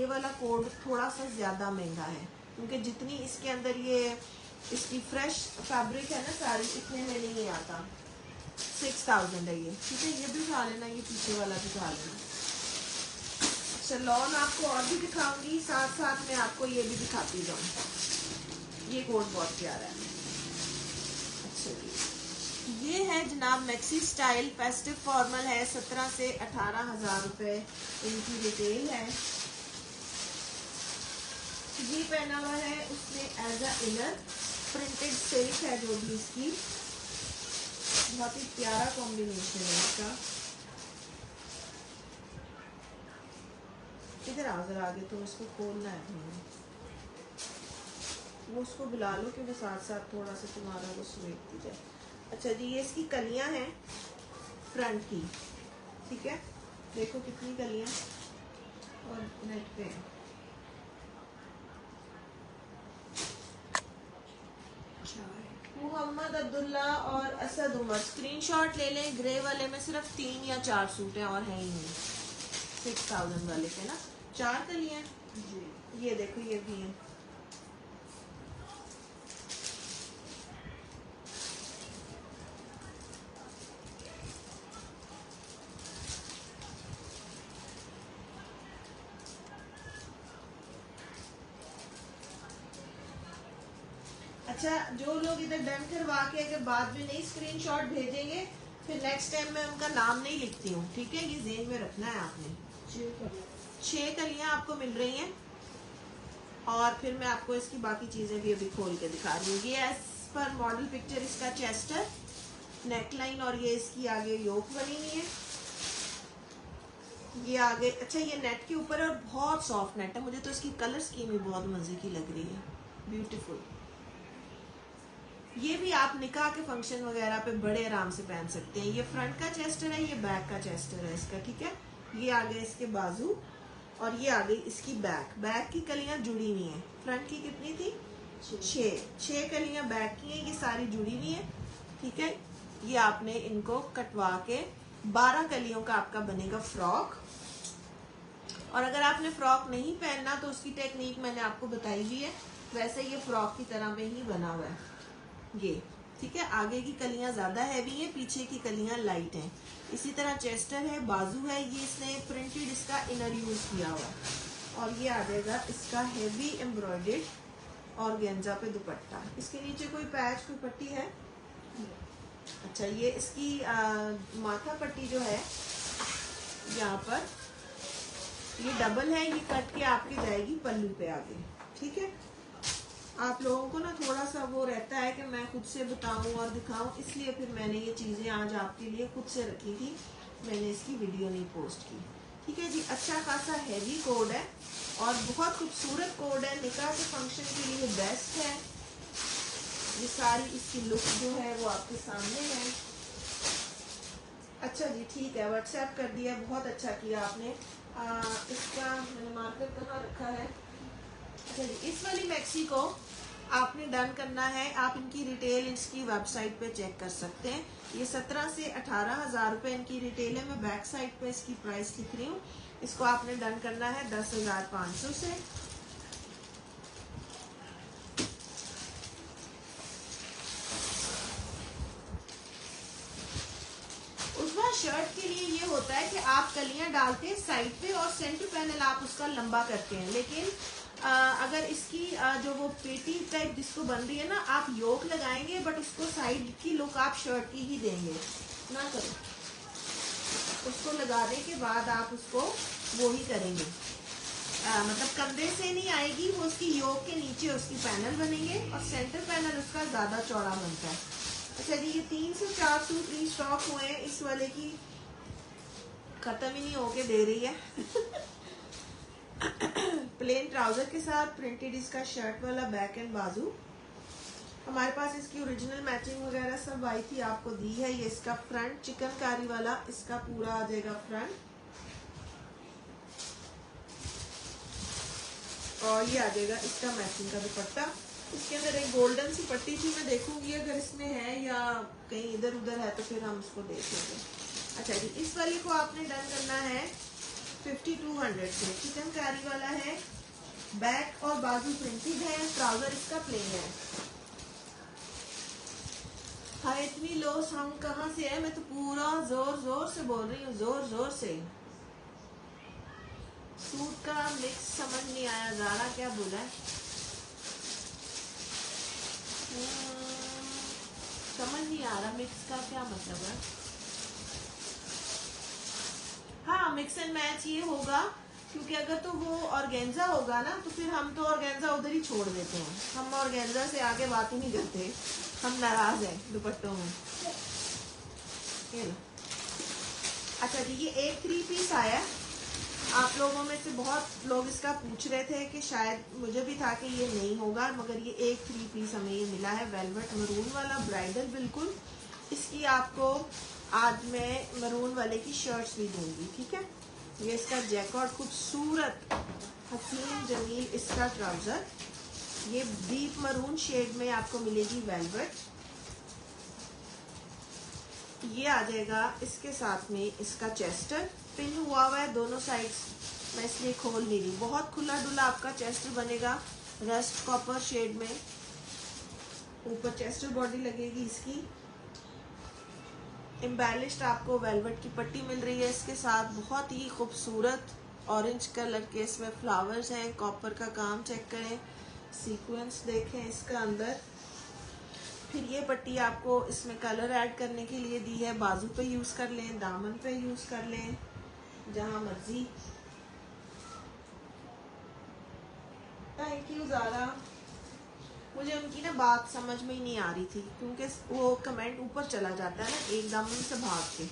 ये वाला कोड थोड़ा सा ज़्यादा महंगा है, क्योंकि जितनी इसके अंदर ये इसकी फ्रेश फैब्रिक है ना सारी, इतने में नहीं आता। 6000 है ये, ठीक है। ये भी उठा लेना, ये पीछे वाला भी उठा लेना। अच्छा, लॉन आपको और भी दिखाऊंगी, साथ साथ में आपको ये भी दिखाती जाऊँ। ये कोट बहुत प्यारा है। अच्छा, ये है जनाब मैक्सी स्टाइल फेस्टिव फॉर्मल है, 17 से 18,000 रुपये इनकी रिटेल है। ये पहना हुआ है उसने as a inner, printed silk है जो भी इसकी, बहुत ही प्यारा कॉम्बिनेशन है इसका। इधर आ जरा आगे, तो इसको खोलना है, वो उसको बुला लो कि वो साथ साथ थोड़ा सा तुम्हारा वो समेटती जाए। अच्छा जी, ये इसकी कलियां हैं फ्रंट की, ठीक है। देखो कितनी कलियां और नेट पे है। मोहम्मद अब्दुल्ला और असद उमर, स्क्रीनशॉट ले लें। ग्रे वाले में सिर्फ 3 या 4 सूट हैं और हैं ही नहीं। 6000 वाले पे ना 4 कलियां जी। ये देखो ये भी है। अच्छा, जो लोग इधर डन करवा के अगर बाद में नहीं स्क्रीनशॉट भेजेंगे, फिर नेक्स्ट टाइम मैं उनका नाम नहीं लिखती हूँ, ठीक है। ये ज़हन में रखना है आपने। 6 कलियां आपको मिल रही हैं, और फिर मैं आपको इसकी बाकी चीज़ें भी अभी खोल के दिखा रही हूँ। ये एज पर मॉडल पिक्चर इसका चेस्ट है, नेकलाइन, और ये इसकी आगे योक बनी हुई है। ये आगे, अच्छा ये नेट के ऊपर है और बहुत सॉफ्ट नेट है। मुझे तो इसकी कलर स्कीम भी बहुत मजे की लग रही है, ब्यूटीफुल। ये भी आप निकाह के फंक्शन वगैरह पे बड़े आराम से पहन सकते हैं। ये फ्रंट का चेस्टर है, ये बैक का चेस्टर है इसका, ठीक है। ये आगे इसके बाजू और ये आगे इसकी बैक की कलियां जुड़ी हुई हैं। फ्रंट की कितनी थी? 6 कलियां बैक की हैं, ये सारी जुड़ी हुई हैं, ठीक है। ये आपने इनको कटवा के 12 कलियों का आपका बनेगा फ्रॉक। और अगर आपने फ्रॉक नहीं पहनना तो उसकी टेक्निक मैंने आपको बताई हुई है। वैसे ये फ्रॉक की तरह में ही बना हुआ है ये, ठीक है। आगे की कलियां ज्यादा हैवी हैं, पीछे की कलियां लाइट हैं। इसी तरह चेस्टर है, बाजू है, ये इसने प्रिंटेड इसका इनर यूज किया हुआ है। और ये आ जाएगा इसका हेवी एम्ब्रॉयडेड और गेंजा पे दुपट्टा। इसके नीचे कोई पैच कोई पट्टी है? अच्छा, ये इसकी माथा पट्टी जो है यहाँ पर ये डबल है, ये कट के आपके जाएगी पल्लू पे आगे, ठीक है। आप लोगों को ना थोड़ा सा वो रहता है कि मैं खुद से बताऊं और दिखाऊं, इसलिए फिर मैंने ये चीज़ें आज आपके लिए खुद से रखी थी, मैंने इसकी वीडियो नहीं पोस्ट की, ठीक है जी। अच्छा खासा हैवी कोड है और बहुत खूबसूरत कोड है, निकाह के फंक्शन के लिए बेस्ट है। ये सारी इसकी लुक जो है वो आपके सामने है। अच्छा जी, ठीक है, व्हाट्सएप कर दिया, बहुत अच्छा किया आपने। इसका मैंने मार्कर कहाँ रखा है? अच्छा जी, इस वाली मैक्सी को आपने डन करना है। आप इनकी रिटेल इसकी वेबसाइट पे चेक कर सकते हैं। ये 17 से 18,000 रुपये इनकी रिटेल है। मैं बैक साइड पे इसकी प्राइस लिख रही हूँ। इसको आपने डन करना है 10,500 से। उसका शर्ट के लिए ये होता है कि आप कलियां डालते हैं साइड पे और सेंटर पैनल आप उसका लंबा करते हैं, लेकिन अगर इसकी जो वो पेटी टाइप जिसको बन रही है ना, आप योक लगाएंगे बट उसको साइड की लुक आप शर्ट की ही देंगे ना। करो उसको लगाने के बाद आप उसको वो ही करेंगे, मतलब कंधे से नहीं आएगी वो, उसकी योक के नीचे उसकी पैनल बनेंगे और सेंटर पैनल उसका ज्यादा चौड़ा बनता है। अच्छा जी, ये 3 से 4 सूट रीस्टॉक हुए हैं। इस वाले की खत्म ही नहीं होके दे रही है। प्लेन ट्राउजर के साथ प्रिंटेड इसका शर्ट वाला बैक एंड बाजू। हमारे पास इसकी ओरिजिनल मैचिंग वगैरह सब आई थी, आपको दी है। ये इसका फ्रंट चिकनकारी वाला इसका पूरा आ जाएगा फ्रंट, और ये आ जाएगा इसका मैचिंग का दुपट्टा। इसके अंदर एक गोल्डन सी पट्टी थी, मैं देखूंगी अगर इसमें है या कहीं इधर उधर है तो फिर हम उसको देख लेंगे। अच्छा जी, इस वाली को आपने डन करना है 5200 से चिकनकारी वाला है। बैक और बाजू प्रिंटेड है, ट्राउजर इसका प्लेन है। हाय इतनी लो साउंड कहाँ से है? मैं तो पूरा जोर जोर से बोल रही हूँ, जोर जोर से। सूट का मिक्स समझ नहीं आया, ज़ारा क्या बोला है? समझ नहीं आ रहा मिक्स का क्या मतलब है। हाँ मिक्स एंड मैच ये होगा, क्योंकि अगर तो वो ऑर्गेन्जा होगा ना तो फिर हम तो ऑर्गेन्जा उधर ही छोड़ देते हैं। हम ऑर्गेन्जा से आगे बात ही नहीं करते, हम नाराज हैं दुपट्टों में। ये लो। अच्छा जी, ये एक 3 पीस आया। आप लोगों में से बहुत लोग इसका पूछ रहे थे कि शायद मुझे भी था कि ये नहीं होगा, मगर ये एक 3 पीस हमें ये मिला है। वेलवेट मरून वाला ब्राइडल बिल्कुल। इसकी आपको आज मैं मरून वाले की शर्ट्स भी दूंगी, ठीक है। ये इसका जैकेट खूबसूरत हसीन जमील इसका ट्राउजर, ये डीप मरून शेड में आपको मिलेगी वेलवेट। ये आ जाएगा इसके साथ में इसका चेस्टर पिन हुआ हुआ है दोनों साइड्स, मैं इसलिए खोल नहीं रही। बहुत खुला डुला आपका चेस्टर बनेगा रस्ट कॉपर शेड में। ऊपर चेस्टर बॉडी लगेगी इसकी। एम्बेलिश्ड आपको वेलवेट की पट्टी मिल रही है इसके साथ। बहुत ही खूबसूरत ऑरेंज कलर के इसमें फ्लावर्स हैं। कॉपर का काम चेक करें, सीक्वेंस देखें इसका अंदर। फिर ये पट्टी आपको इसमें कलर ऐड करने के लिए दी है। बाजू पे यूज़ कर लें, दामन पे यूज़ कर लें, जहाँ मर्जी। Thank you Zara. मुझे उनकी ना बात समझ में ही नहीं आ रही थी, क्योंकि वो कमेंट ऊपर चला जाता है ना एकदम से भाग के।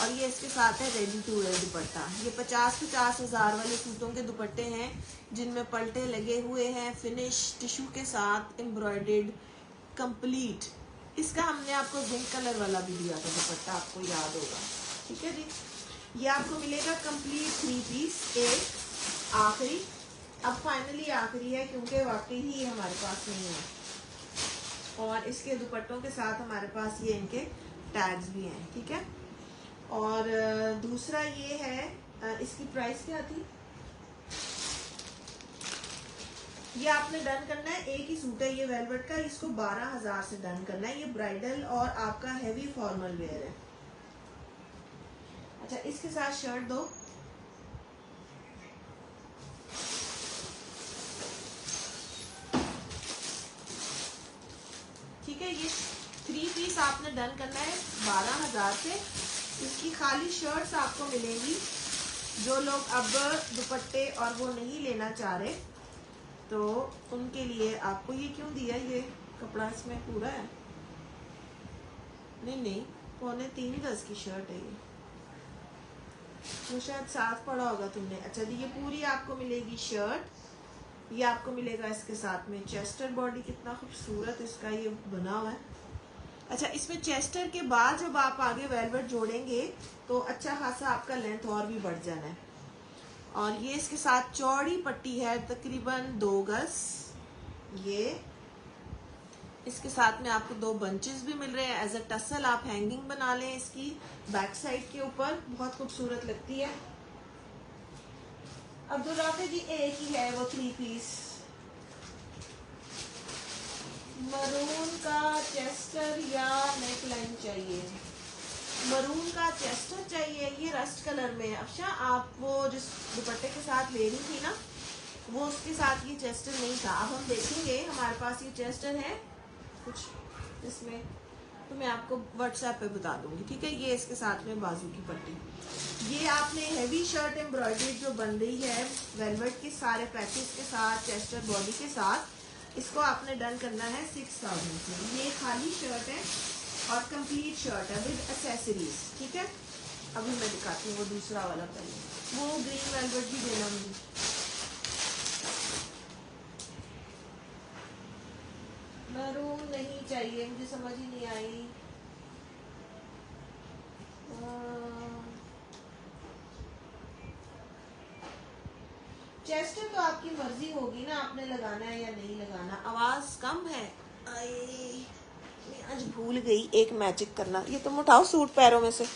और ये इसके साथ है रेडी टू वेयर दुपट्टा। ये 50-50 हज़ार वाले सूटों के दुपट्टे हैं जिनमें पलटे लगे हुए हैं, फिनिश टिश्यू के साथ, एम्ब्रॉयडेड कंप्लीट। इसका हमने आपको जिंक कलर वाला भी दिया था दुपट्टा, आपको याद होगा, ठीक है जी। ये आपको मिलेगा कंप्लीट 3 पीस। एक आखिरी, अब फाइनली आखिरी है क्योंकि वाकई ही हमारे पास नहीं है। और इसके दुपट्टों के साथ हमारे पास ये इनके टैग्स भी हैं, ठीक है। और दूसरा ये है, इसकी प्राइस क्या थी? ये आपने डन करना है, एक ही सूट है ये वेलवेट का, इसको 12,000 से डन करना है। ये ब्राइडल और आपका हैवी फॉर्मल वेयर है। अच्छा, इसके साथ शर्ट दो। ठीक है, ये 3 पीस आपने डन करना है 12,000 से। इसकी खाली शर्ट्स आपको मिलेंगी। जो लोग अब दुपट्टे और वो नहीं लेना चाह रहे तो उनके लिए आपको ये क्यों दिया, ये कपड़ा इसमें पूरा है। नहीं, 3.25 गज की शर्ट है ये, वो शायद साथ पड़ा होगा तुमने। अच्छा जी, ये पूरी आपको मिलेगी शर्ट। ये आपको मिलेगा इसके साथ में चेस्टर बॉडी, कितना खूबसूरत इसका ये बना हुआ है। अच्छा, इसमें चेस्टर के बाद जब आप आगे वेलवेट जोड़ेंगे तो अच्छा खासा आपका लेंथ और भी बढ़ जाना है। और ये इसके साथ चौड़ी पट्टी है तकरीबन 2 गज। ये इसके साथ में आपको 2 बंचेस भी मिल रहे हैं एज अ टसल। आप हैंगिंग बना लें इसकी बैक साइड के ऊपर, बहुत खूबसूरत लगती है। अब्दुल राफी जी एक ही है वो 3 पीस। मरून का चेस्टर या नेक लाइन चाहिए? मरून का चेस्टर चाहिए, ये रस्ट कलर में है। अच्छा, आप वो जिस दुपट्टे के साथ ले रही थी ना, वो उसके साथ ये चेस्टर नहीं था। अब हम देखेंगे, हमारे पास ये चेस्टर है कुछ इसमें, तो मैं आपको व्हाट्सएप पे बता दूंगी, ठीक है। ये इसके साथ में बाजू की पट्टी। ये आपने हैवी शर्ट एम्ब्रॉयडरी जो बन रही है वेलवेट के सारे पैचेस के साथ, चेस्टर बॉडी के साथ, इसको आपने डन करना है 6,000 से। ये खाली शर्ट है और कंप्लीट शर्ट है विद एक्सेसरीज, ठीक है। अभी मैं दिखाती हूँ वो दूसरा वाला पहले। वो ग्रीन वेलवेट भी देना मुझे। मरून नहीं चाहिए, मुझे समझ ही नहीं आई। चेस्टर तो आपकी मर्जी होगी ना, आपने लगाना है या नहीं लगाना। आवाज कम है, मैं आज भूल गई एक मैजिक करना। ये तुम उठाओ सूट पैरों में से।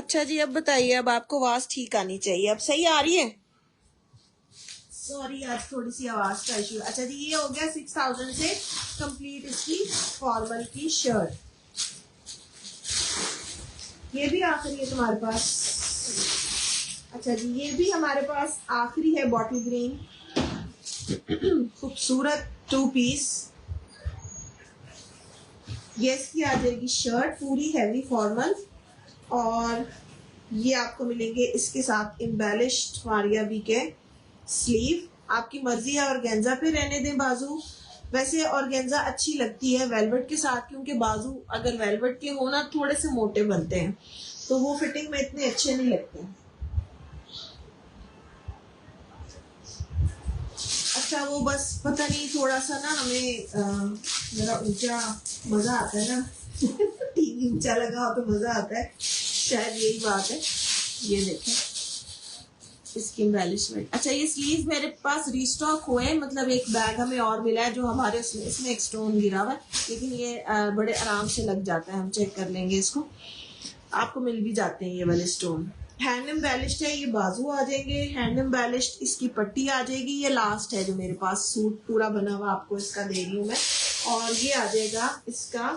अच्छा जी, अब बताइए, अब आपको आवाज ठीक आनी चाहिए, अब सही आ रही है? सॉरी, आज थोड़ी सी आवाज का इशू। अच्छा जी, ये हो गया 6000 से कंप्लीट इसकी फॉर्मल की शर्ट। ये भी आखिरी है तुम्हारे पास? अच्छा जी, ये भी हमारे पास आखिरी है, बॉटल ग्रीन, खूबसूरत 2 पीस। ये इसकी आ जाएगी शर्ट, पूरी हैवी फॉर्मल, और ये आपको मिलेंगे इसके साथ एम्बेलिश्ड मारिया बी के स्लीव। आपकी मर्जी है ऑर्गेन्जा पे रहने दें बाजू। वैसे ऑर्गेन्जा अच्छी लगती है वेलवेट के साथ, क्योंकि बाजू अगर वेलवेट के हो ना थोड़े से मोटे बनते हैं, तो वो फिटिंग में इतने अच्छे नहीं लगते। अच्छा, वो बस पता नहीं थोड़ा सा ना हमें मेरा ऊंचा मजा आता है ना टीवी ऊंचा लगा हो तो मजा आता है, शायद यही बात है। ये देखें इसकी एम्बेलिशमेंट। अच्छा, ये स्लीव मेरे पास रीस्टॉक हुए, मतलब एक बैग हमें और मिला है जो हमारे इसमें एक स्टोन गिरा हुआ है, लेकिन ये बड़े आराम से लग जाता है, हम चेक कर लेंगे इसको। आपको मिल भी जाते हैं ये वाले स्टोन। हैंड एम्बेलिश्ड है, ये बाजू आ जाएंगे हैंड एम्बेलिश्ड, इसकी पट्टी आ जाएगी। ये लास्ट है जो मेरे पास सूट पूरा बना हुआ आपको इसका दे रही हूँ मैं। और ये आ जाएगा इसका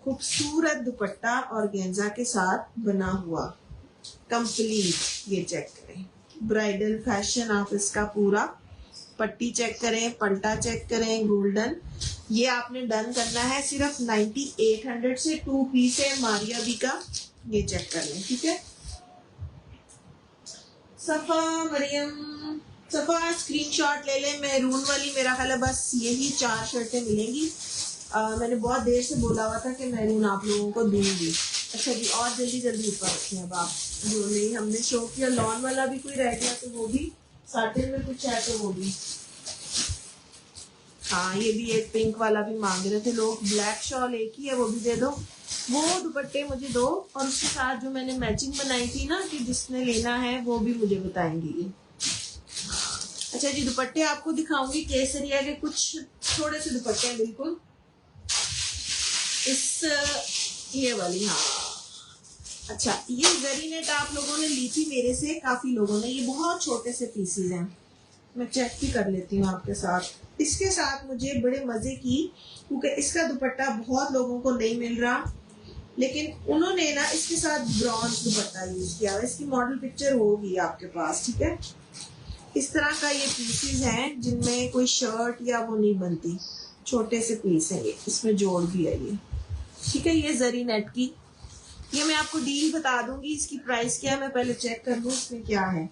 खूबसूरत दुपट्टा ऑर्गेन्जा के साथ बना हुआ कंप्लीट। ये चेक करें, ब्राइडल फैशन आप इसका पूरा। पट्टी चेक करें, पल्टा चेक करें, गोल्डन। ये आपने डन करना है सिर्फ 9800 से। 2 पीस है मारिया बी का, ये चेक कर लें, ठीक है। सफा मरियम, सफा स्क्रीनशॉट ले लें मैरून वाली। मेरा ख्याल है बस यही 4 शर्टें मिलेंगी। मैंने बहुत देर से बोला हुआ था कि मैरून आप लोगों को दूंगी। अच्छा जी, और जल्दी जल्दी ऊपर रखें अब आप, जो नहीं हमने शो किया। लॉन वाला भी कोई रह गया तो वो भी, साटिन में कुछ है तो वो भी। हाँ, ये भी एक पिंक वाला भी मांग रहे थे लोग। ब्लैक शॉल एक ही है, वो भी दे दो। वो दुपट्टे मुझे दो, और उसके साथ जो मैंने मैचिंग बनाई थी ना कि जिसने लेना है वो भी मुझे बताएंगी। अच्छा जी, दुपट्टे आपको दिखाऊंगी केसरिया के कुछ थोड़े से दुपट्टे हैं बिल्कुल इस ये वाली। हाँ, अच्छा, ये जरी नेट आप लोगों ने ली थी मेरे से, काफी लोगों ने। ये बहुत छोटे से पीसेज हैं, मैं चेक भी कर लेती हूँ आपके साथ। इसके साथ मुझे बड़े मजे की, क्योंकि इसका दुपट्टा बहुत लोगों को नहीं मिल रहा, लेकिन उन्होंने ना इसके साथ ब्रॉन्ज दुपट्टा यूज किया। इसकी मॉडल पिक्चर होगी आपके पास, ठीक है। इस तरह का ये पीसेस हैं जिनमें कोई शर्ट या वो नहीं बनती, छोटे से पीस है ये, इसमें जोड़ भी है ये, ठीक है। ये जरी नेट की, ये मैं आपको डील बता दूंगी, इसकी प्राइस क्या है मैं पहले चेक कर लूँ इसमें क्या है।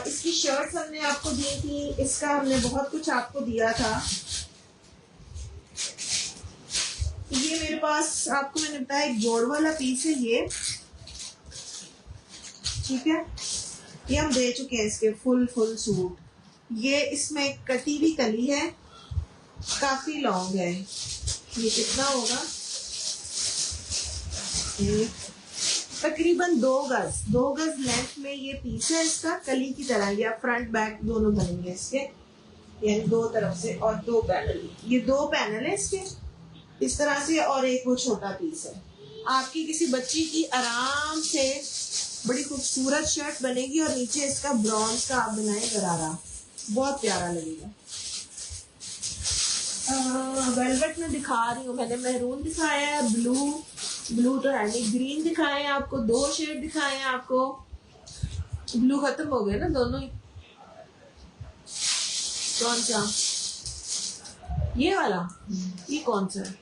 इसकी शर्ट्स हमने आपको दी थी, इसका हमने बहुत कुछ आपको दिया था। ये मेरे पास आपको मैंने बताया एक जोड़ वाला पीस है ये, ठीक है। ये हम दे चुके हैं इसके फुल सूट। ये इसमें कटी हुई कली है, काफी लॉन्ग है। ये कितना होगा, तकरीबन 2 गज लेंथ में ये पीस है इसका, कली की तरह। ये फ्रंट बैक दोनों बनेंगे इसके, यानी 2 तरफ से, और 2 पैनल। ये 2 पैनल है इसके इस तरह से, और एक वो छोटा पीस है। आपकी किसी बच्ची की आराम से बड़ी खूबसूरत शर्ट बनेगी, और नीचे इसका ब्रॉन्ज का आप बनाए गरारा, बहुत प्यारा लगेगा। वेलवेट में दिखा रही हूँ मैंने, मैरून दिखाया है, ब्लू तो है नहीं, ग्रीन दिखाए हैं आपको, 2 शेड दिखाए हैं आपको। ब्लू खत्म हो गए ना दोनों ही। कौन सा, ये वाला, ये कौन सा है?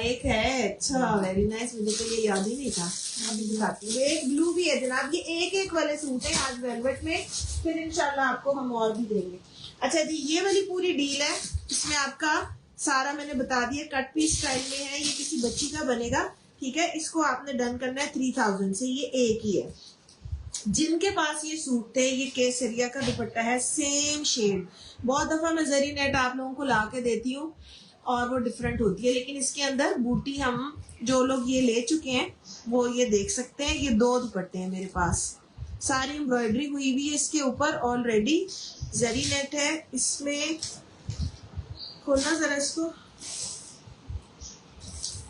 एक है। अच्छा, वेरी नाइस, मुझे तो ये याद ही नहीं था। अभी दिखाती हूँ। एक ब्लू भी है जनाब। ये एक वाले सूट है आज वेलवेट में, फिर इंशाल्लाह आपको हम और भी देंगे। अच्छा जी, ये वाली पूरी डील है, इसमें आपका सारा मैंने बता दिया, कट पीस स्टाइल में है। ये किसी बच्ची का बनेगा, ठीक है। इसको आपने डन करना है 3000 से। ये एक ही है। जिनके पास ये सूट थे, ये केसरिया का दुपट्टा है, सेम शेड। बहुत दफा मैं जरी नेट आप लोगों को ला के देती हूँ और वो डिफरेंट होती है, लेकिन इसके अंदर बूटी हम जो लोग ये ले चुके हैं वो ये देख सकते हैं। ये 2 दुपट्टे हैं मेरे पास, सारी एम्ब्रॉयडरी हुई हुई है इसके ऊपर ऑलरेडी। जरी नेट है इसमें, खोलना जरा इसको।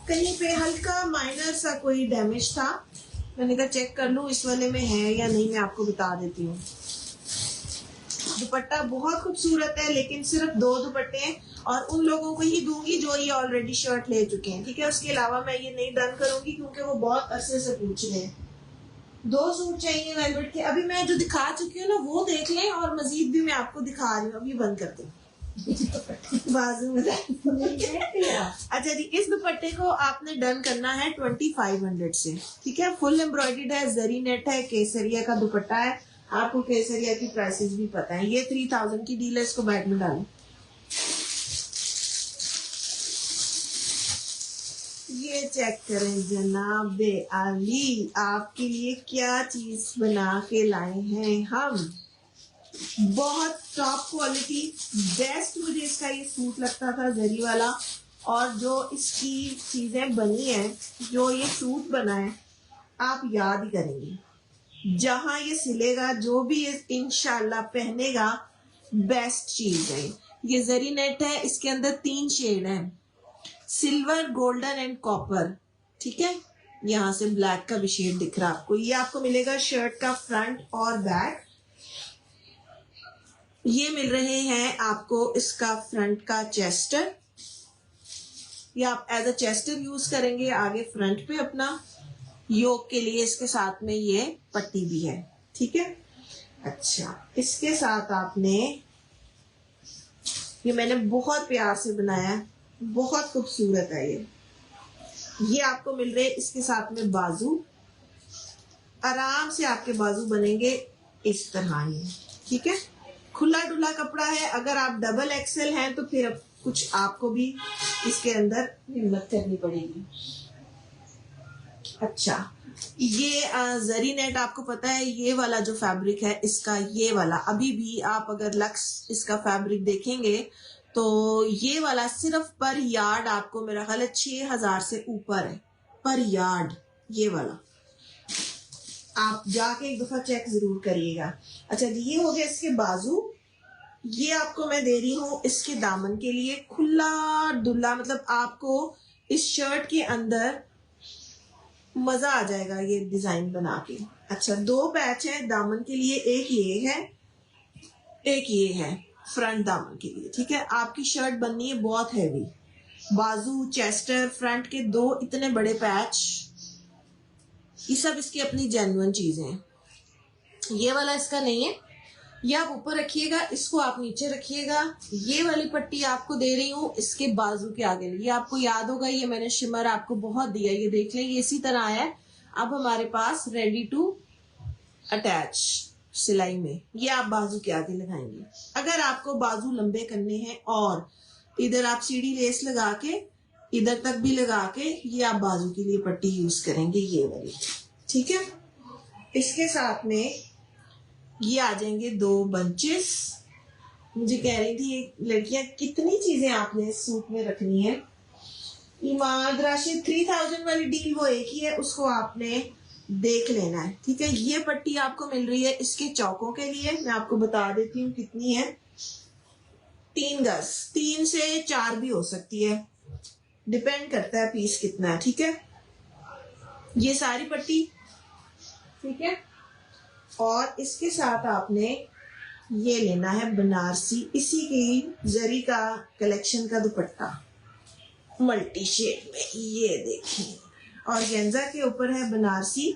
कहीं पे हल्का माइनर सा कोई डैमेज था, मैंने कहा चेक कर लूं इस वाले में है या नहीं, मैं आपको बता देती हूँ। दुपट्टा बहुत खूबसूरत है, लेकिन सिर्फ 2 दुपट्टे हैं और उन लोगों को ही दूंगी जो ये ऑलरेडी शर्ट ले चुके हैं, ठीक है। उसके अलावा मैं ये नहीं डन करूंगी क्योंकि वो बहुत अरसे से पूछ रहे हैं। 2 सूट चाहिए वेलवेट के। अभी मैं जो दिखा चुकी हूँ ना वो देख लें, और मजीद भी मैं आपको दिखा रही हूँ। अभी बंद कर दूँ बाजू में अच्छा जी, इस दुपट्टे को आपने डन करना है 2500 से, ठीक है। फुल एम्ब्रॉयडर्ड है, जरी नेट है, केसरिया का दुपट्टा है। आपको केसरिया की प्राइसेस भी पता है। ये 3000 की डील है, इसको बैग में डालो। ये चेक करें जनाब आली, आपके लिए क्या चीज बना के लाए हैं हम। बहुत टॉप क्वालिटी, बेस्ट मुझे इसका ये सूट लगता था, जरी वाला। और जो इसकी चीजें बनी है, जो ये सूट बना है, आप याद ही करेंगे। जहां ये सिलेगा, जो भी ये इंशाल्लाह पहनेगा, बेस्ट चीज है। ये जरी नेट है, इसके अंदर 3 शेड है, सिल्वर, गोल्डन एंड कॉपर, ठीक है। यहाँ से ब्लैक का भी शेड दिख रहा है आपको। ये आपको मिलेगा शर्ट का फ्रंट और बैक। ये मिल रहे हैं आपको इसका फ्रंट का चेस्टर, ये आप एज अ चेस्टर यूज करेंगे आगे फ्रंट पे अपना। योक के लिए इसके साथ में ये पट्टी भी है, ठीक है। अच्छा, इसके साथ आपने, ये मैंने बहुत प्यार से बनाया है, बहुत खूबसूरत है ये आपको मिल रहे हैं इसके साथ में बाजू। आराम से आपके बाजू बनेंगे इस तरह ही, ठीक है। खुला डुला कपड़ा है। अगर आप डबल एक्सेल हैं तो फिर कुछ आपको भी इसके अंदर हिम्मत करनी पड़ेगी। अच्छा, ये जरी नेट आपको पता है, ये वाला जो फैब्रिक है इसका, ये वाला अभी भी आप अगर लक्स इसका फैब्रिक देखेंगे तो ये वाला सिर्फ पर यार्ड आपको मेरा ख्याल है 6000 से ऊपर है पर यार्ड। ये वाला आप जाके एक दफा चेक जरूर करिएगा। अच्छा जी, ये हो गया इसके बाजू। ये आपको मैं दे रही हूँ इसके दामन के लिए खुला डुला, मतलब आपको इस शर्ट के अंदर मजा आ जाएगा ये डिजाइन बना के। अच्छा, 2 पैच है दामन के लिए, एक ये है, एक ये है फ्रंट दामन के लिए, ठीक है। आपकी शर्ट बननी है बहुत हैवी, बाजू, चेस्टर, फ्रंट के 2 इतने बड़े पैच, ये सब इसकी अपनी जेन्युइन चीजें हैं। ये वाला इसका नहीं है, ये आप ऊपर रखिएगा, इसको आप नीचे रखिएगा। ये वाली पट्टी आपको दे रही हूँ इसके बाजू के आगे। ये आपको याद होगा, ये मैंने शिमर आपको बहुत दिया, ये देख लें, ये इसी तरह है। अब हमारे पास रेडी टू अटैच सिलाई में ये आप बाजू के आगे लगाएंगे। अगर आपको बाजू लंबे करने हैं और इधर आप सीढ़ी लेस लगा के इधर तक भी लगा के, ये आप बाजू के लिए पट्टी यूज करेंगे, ये वाली, ठीक है। इसके साथ में ये आ जाएंगे 2 बंचेस। मुझे कह रही थी लड़कियां कितनी चीजें आपने इस सूट में रखनी है। इमाद राशिद 3000 वाली डील वो एक ही है, उसको आपने देख लेना है, ठीक है। ये पट्टी आपको मिल रही है इसके चौकों के लिए, मैं आपको बता देती हूँ कितनी है। 3 गज, 3 से 4 भी हो सकती है, डिपेंड करता है पीस कितना है, ठीक है। ये सारी पट्टी, ठीक है। और इसके साथ आपने ये लेना है बनारसी, इसी की जरी का कलेक्शन का दुपट्टा मल्टी शेड में, ये देखिए। और गेंजा के ऊपर है बनारसी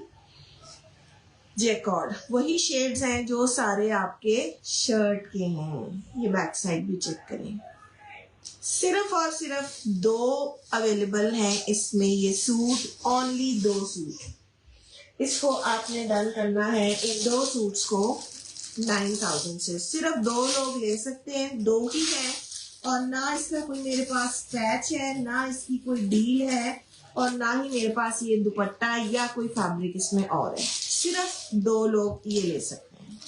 जैकॉर्ड, वही शेड्स हैं जो सारे आपके शर्ट के हैं। ये बैक साइड भी चेक करें। सिर्फ और सिर्फ 2 अवेलेबल हैं इसमें, ये सूट ओनली 2 सूट। इसको आपने डन करना है इन 2 सूट्स को 9000 से। सिर्फ 2 लोग ले सकते हैं, 2 ही है। और ना इसका कोई मेरे पास पैच है, ना इसकी कोई डील है, और ना ही मेरे पास ये दुपट्टा या कोई फैब्रिक इसमें और है। सिर्फ 2 लोग ये ले सकते हैं।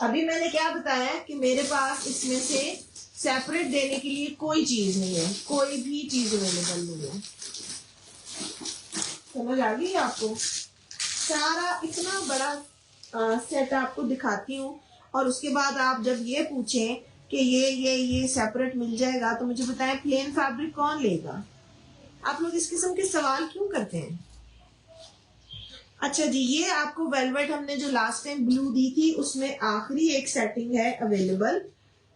अभी मैंने क्या बताया कि मेरे पास इसमें से सेपरेट देने के लिए कोई चीज नहीं है, कोई भी चीज अवेलेबल नहीं है। समझ आ गई आपको? सारा इतना बड़ा सेट आपको दिखाती हूँ, और उसके बाद आप जब ये पूछें कि ये सेपरेट मिल जाएगा, तो मुझे बताएं प्लेन फैब्रिक कौन लेगा? आप लोग इस किस्म के सवाल क्यों करते हैं? अच्छा जी, ये आपको वेलवेट हमने जो लास्ट टाइम ब्लू दी थी उसमें आखिरी एक सेटिंग है अवेलेबल,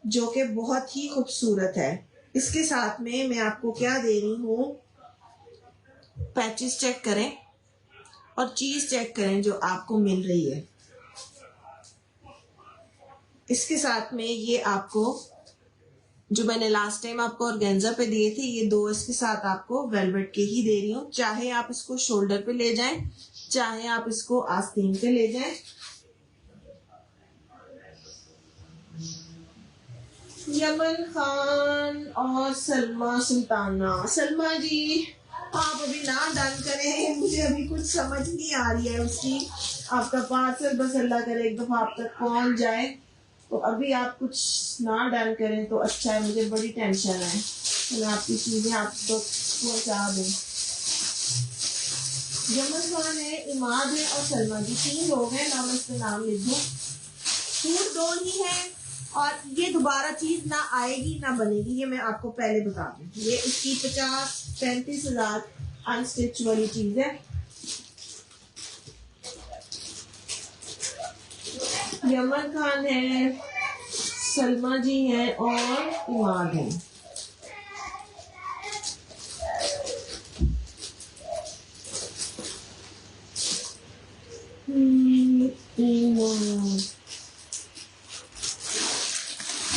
जो कि बहुत ही खूबसूरत है। इसके साथ में मैं आपको क्या दे रही हूँ, पैचेस चेक करें और चीज चेक करें जो आपको मिल रही है। इसके साथ में ये आपको जो मैंने लास्ट टाइम आपको ऑर्गेन्जा पे दिए थे, ये 2 इसके साथ आपको वेलवेट के ही दे रही हूँ। चाहे आप इसको शोल्डर पे ले जाएं, चाहे आप इसको आस्तीन पे ले जाएं। यमन खान और सलमा सुल्ताना। सलमा जी आप अभी ना डन करें, मुझे अभी कुछ समझ नहीं आ रही है उसकी। आपका पार्सल बस अल्लाह करे एक दफा आप तक पहुंच जाए, तो अभी आप कुछ ना डन करें तो अच्छा है, मुझे बड़ी टेंशन है। मैं आपकी चीजें आप तक पहुंचा दूं। यमन खान है, इमाद है और सलमा जी, 3 लोग हैं। नाम इस पे नाम लिख दूं। फूड 2 ही है और ये दोबारा चीज ना आएगी ना बनेगी, ये मैं आपको पहले बता दूं। ये इसकी 35 हजार अनस्टिच वाली चीज है। यमन खान है, सलमा जी हैं और इमाद है।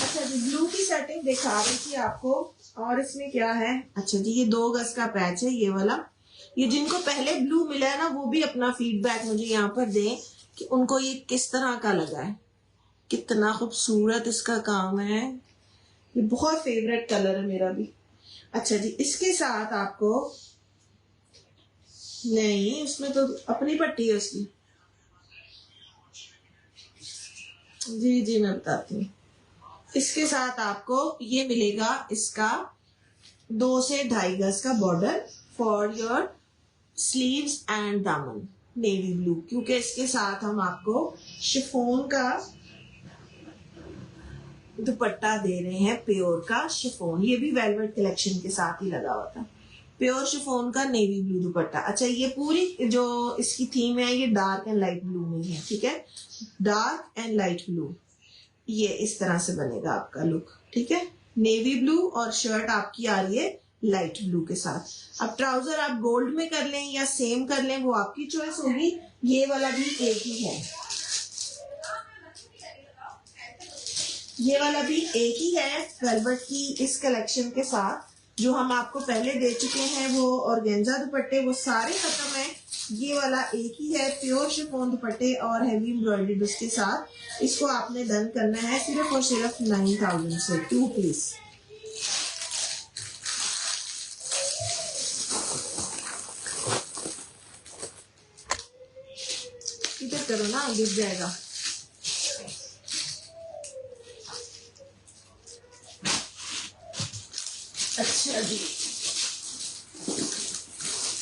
अच्छा जी, ब्लू की सेटिंग दिखा रही थी आपको, और इसमें क्या है? अच्छा जी, ये 2 गज का पैच है ये वाला। ये जिनको पहले ब्लू मिला है ना, वो भी अपना फीडबैक मुझे यहाँ पर दें कि उनको ये किस तरह का लगा है। कितना खूबसूरत इसका काम है, ये बहुत फेवरेट कलर है मेरा भी। अच्छा जी, इसके साथ आपको, नहीं उसमें तो अपनी पट्टी है उसकी। जी जी मैं बताती हूँ। इसके साथ आपको ये मिलेगा, इसका 2 से 2.5 गज का border for your sleeves and दामन, नेवी ब्लू, क्योंकि इसके साथ हम आपको शिफॉन का दुपट्टा दे रहे हैं, प्योर का शिफॉन। ये भी वेलवेट कलेक्शन के साथ ही लगा हुआ था, प्योर शिफॉन का नेवी ब्लू दुपट्टा। अच्छा, ये पूरी जो इसकी थीम है ये डार्क एंड लाइट ब्लू में है, ठीक है, डार्क एंड लाइट ब्लू। ये इस तरह से बनेगा आपका लुक, ठीक है। नेवी ब्लू और शर्ट आपकी आ रही है लाइट ब्लू के साथ। अब ट्राउजर आप गोल्ड में कर लें या सेम कर लें, वो आपकी चॉइस होगी। ये वाला भी एक ही है, ये वाला भी एक ही है वेलवेट की इस कलेक्शन के साथ। जो हम आपको पहले दे चुके हैं वो ऑर्गेन्जा दुपट्टे, वो सारे खत्म है। ये वाला एक ही है, प्योर शिफॉन दुपट्टे और हैवी एम्ब्रॉयडरी उसके साथ। इसको आपने डन करना है सिर्फ और सिर्फ 9000 से, 2 पीस। इधर करो ना, गिर जाएगा। अच्छा जी,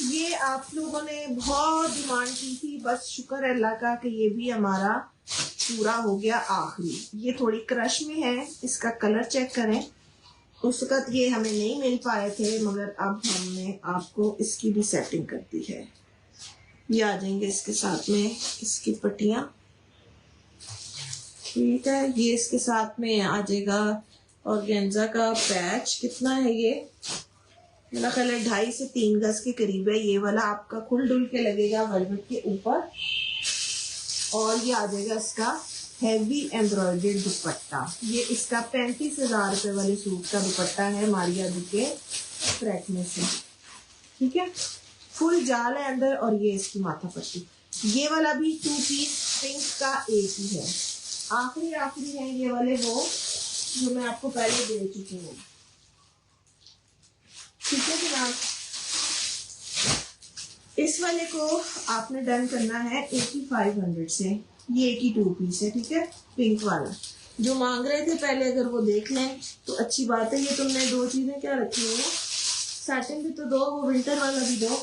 ये आप लोगों ने बहुत डिमांड की थी, बस शुक्र है अल्लाह का कि ये भी हमारा पूरा हो गया आखिरी। ये थोड़ी क्रश में है, इसका कलर चेक करें। उस वक्त ये हमें नहीं मिल पाए थे, मगर अब हमने आपको इसकी भी सेटिंग कर दी है। ये आ जाएंगे इसके साथ में इसकी पट्टियां, ठीक है। ये इसके साथ में आ जाएगा ऑर्गेन्जा का पैच। कितना है ये? मेरा ख्याल है 2.5 से 3 गज के करीब है। ये वाला आपका खुल डुल के लगेगा वेलवेट के ऊपर, और ये आ जाएगा इसका हैवी एम्ब्रॉयडर्ड दुपट्टा। ये इसका 35,000 रुपए वाले सूट का दुपट्टा है मारिया दी के फ्रैक में से, ठीक है। फुल जाल है अंदर, और ये इसकी माथा पट्टी। ये वाला भी 2 पीस पिंक का एक ही है। आखिरी है ये वाले वो जो मैं आपको पहले दे चुकी हूँ, ठीक है जनाब। इस वाले को आपने डन करना है 8500 से। ये 82 पीस है, ठीक है, पिंक वाला। जो मांग रहे थे पहले अगर वो देख लें तो अच्छी बात है। ये तुमने 2 चीजें क्या रखी हुई है, सैटिन भी तो दो, वो विंटर वाला भी दो।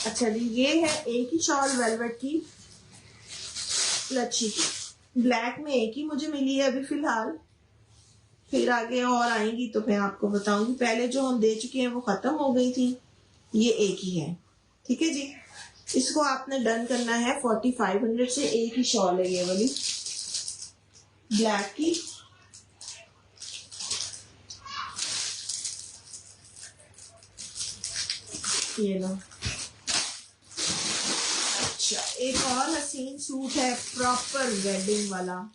अच्छा जी, ये है एक ही शॉल वेलवेट की, लच्छी की। ब्लैक में एक ही मुझे मिली है अभी फिलहाल, फिर आगे और आएंगी तो मैं आपको बताऊंगी। पहले जो हम दे चुके हैं वो खत्म हो गई थी, ये एक ही है। ठीक है जी, इसको आपने डन करना है 4500 से। एक ही शॉल है ये वाली ब्लैक की। ये लो। अच्छा, एक और हसीन सूट है प्रॉपर वेडिंग वाला,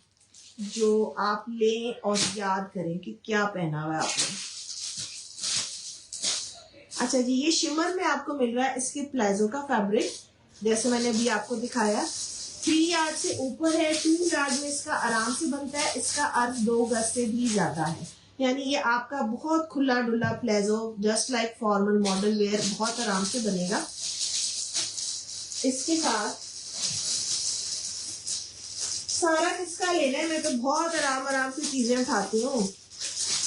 जो आप लें और याद करें कि क्या पहना हुआ है आपने। अच्छा जी, ये शिमर में आपको मिल रहा है। इसके प्लाजो का फैब्रिक जैसे मैंने अभी आपको दिखाया 3 यार्ड से ऊपर है, 2 यार्ड में इसका आराम से बनता है। इसका अर्थ 2 गज से भी ज्यादा है, यानी ये आपका बहुत खुला डुला palazzo just like formal model wear बहुत आराम से बनेगा। इसके साथ सारा किसका लेना है, मैं तो बहुत आराम से चीजें उठाती हूँ,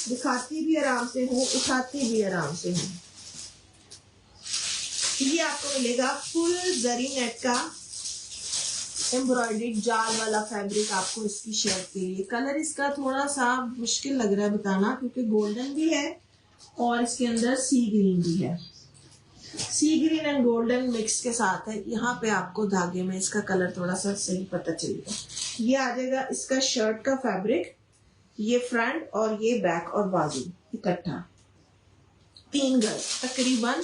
दिखाती भी आराम से हूँ, उठाती भी आराम से हूँ। ये आपको मिलेगा फुल जरी नेट का एम्ब्रॉयडर्ड जाल वाला फैब्रिक आपको इसकी शर्ट के लिए। कलर इसका थोड़ा सा मुश्किल लग रहा है बताना, क्योंकि गोल्डन भी है और इसके अंदर सी ग्रीन भी है। सी ग्रीन एंड गोल्डन मिक्स के साथ है। यहाँ पे आपको धागे में इसका कलर थोड़ा सा सही पता चलेगा। ये आ जाएगा इसका शर्ट का फैब्रिक, ये फ्रंट और ये बैक और बाजू इकट्ठा 3 गज, तकरीबन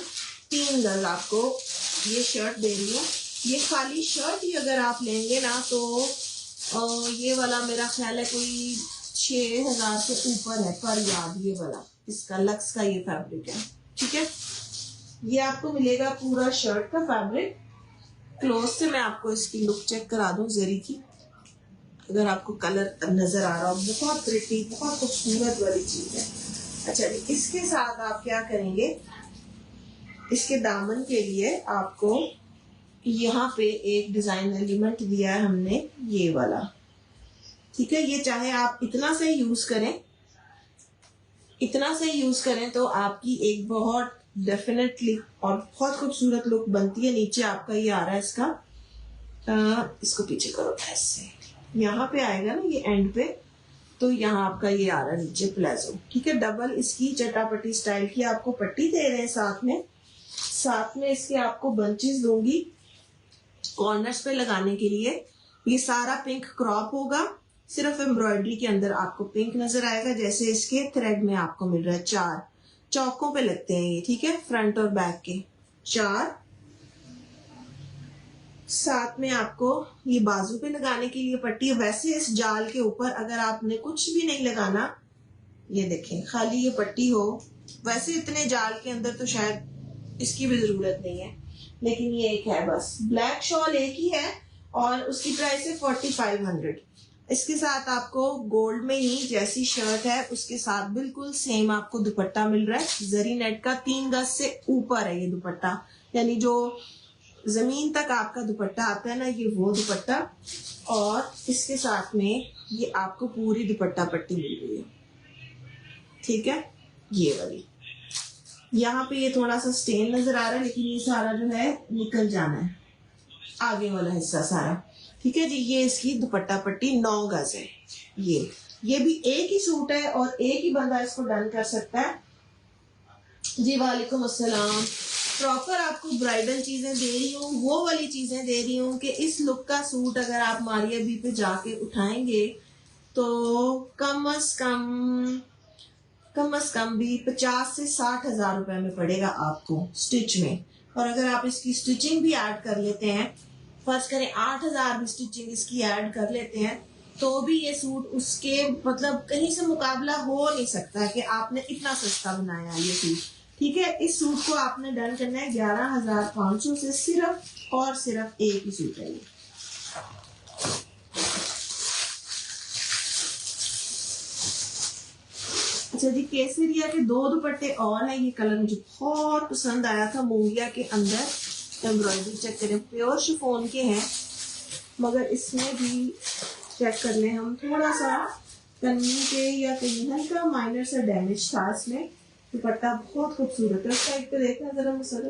3 गज आपको ये शर्ट दे रही हूँ। ये खाली शर्ट ही अगर आप लेंगे ना तो ये वाला मेरा ख्याल है कोई 6000 से ऊपर है पर यार्ड। ये वाला इसका लक्स का ये फैब्रिक है। ठीक है, ये आपको मिलेगा पूरा शर्ट का फैब्रिक। क्लोज से मैं आपको इसकी लुक चेक करा दूं जरी की, अगर आपको कलर नजर आ रहा हो। बहुत प्रिटी, बहुत खूबसूरत वाली चीज है। अच्छा जी, इसके साथ आप क्या करेंगे, इसके दामन के लिए आपको यहाँ पे एक डिजाइन एलिमेंट दिया है हमने, ये वाला। ठीक है, ये चाहे आप इतना से यूज करें, इतना से यूज करें तो आपकी एक बहुत डेफिनेटली और बहुत खूबसूरत लुक बनती है। नीचे आपका ये आ रहा है इसका इसको पीछे करो ऐसे, यहाँ पे आएगा ना ये एंड पे, तो यहाँ आपका ये आ रहा है नीचे प्लाजो। ठीक है, डबल इसकी चटापटी स्टाइल की आपको पट्टी दे रहे हैं साथ में इसके आपको बंचेस दूंगी कॉर्नर्स पे लगाने के लिए। ये सारा पिंक क्रॉप होगा, सिर्फ एम्ब्रॉयडरी के अंदर आपको पिंक नजर आएगा। जैसे इसके थ्रेड में आपको मिल रहा है 4 चौकों पे लगते हैं ये। ठीक है, फ्रंट और बैक के 4, साथ में आपको ये बाजू पे लगाने के लिए पट्टी। वैसे इस जाल के ऊपर अगर आपने कुछ भी नहीं लगाना, ये देखें खाली ये पट्टी हो, वैसे इतने जाल के अंदर तो शायद इसकी भी जरूरत नहीं है, लेकिन ये एक है बस। ब्लैक शॉल एक ही है और उसकी प्राइस है 4500। इसके साथ आपको गोल्ड में ही जैसी शर्ट है उसके साथ बिल्कुल सेम आपको दुपट्टा मिल रहा है। जरी नेट का 3 गज से ऊपर है ये दुपट्टा, यानी जो जमीन तक आपका दुपट्टा आता है ना, ये वो दुपट्टा। और इसके साथ में ये आपको पूरी दुपट्टा पट्टी मिल रही है। ठीक है, ये वाली यहाँ पे ये थोड़ा सा स्टेन नजर आ रहा है, लेकिन ये सारा जो है निकल जाना है, आगे वाला हिस्सा सारा। ठीक है जी, ये इसकी दुपट्टा पट्टी 9 गज है। ये भी एक ही सूट है और एक ही बंदा इसको डन कर सकता है जी। वालेकुम अस्सलाम। प्रॉपर आपको ब्राइडल चीजें दे रही हूँ, वो वाली चीजें दे रही हूँ कि इस लुक का सूट अगर आप मारिया बी पे जाके उठाएंगे तो कम से कम भी 50 से 60 हजार रुपए में पड़ेगा आपको स्टिच में। और अगर आप इसकी स्टिचिंग भी ऐड कर लेते हैं, फर्ज करें 8000 भी स्टिचिंग इसकी ऐड कर लेते हैं, तो भी ये सूट उसके मतलब कहीं से मुकाबला हो नहीं सकता कि आपने इतना सस्ता बनाया ये सूट। ठीक है, इस सूट को आपने डन करना है 11500 से, सिर्फ और सिर्फ एक ही सूट है ये। अच्छा जी, केसरिया के 2 दुपट्टे और हैं। ये कलर मुझे बहुत पसंद आया था, मूंगिया के अंदर एम्ब्रॉयडरी चेक करें, प्योर शिफॉन के हैं, मगर इसमें भी चेक कर लें हम, थोड़ा सा कन्नी के या कहीं हल्का माइनर सा डैमेज था इसमें। दुपट्टा बहुत खूबसूरत है। साइड पे देखना जरा मसला,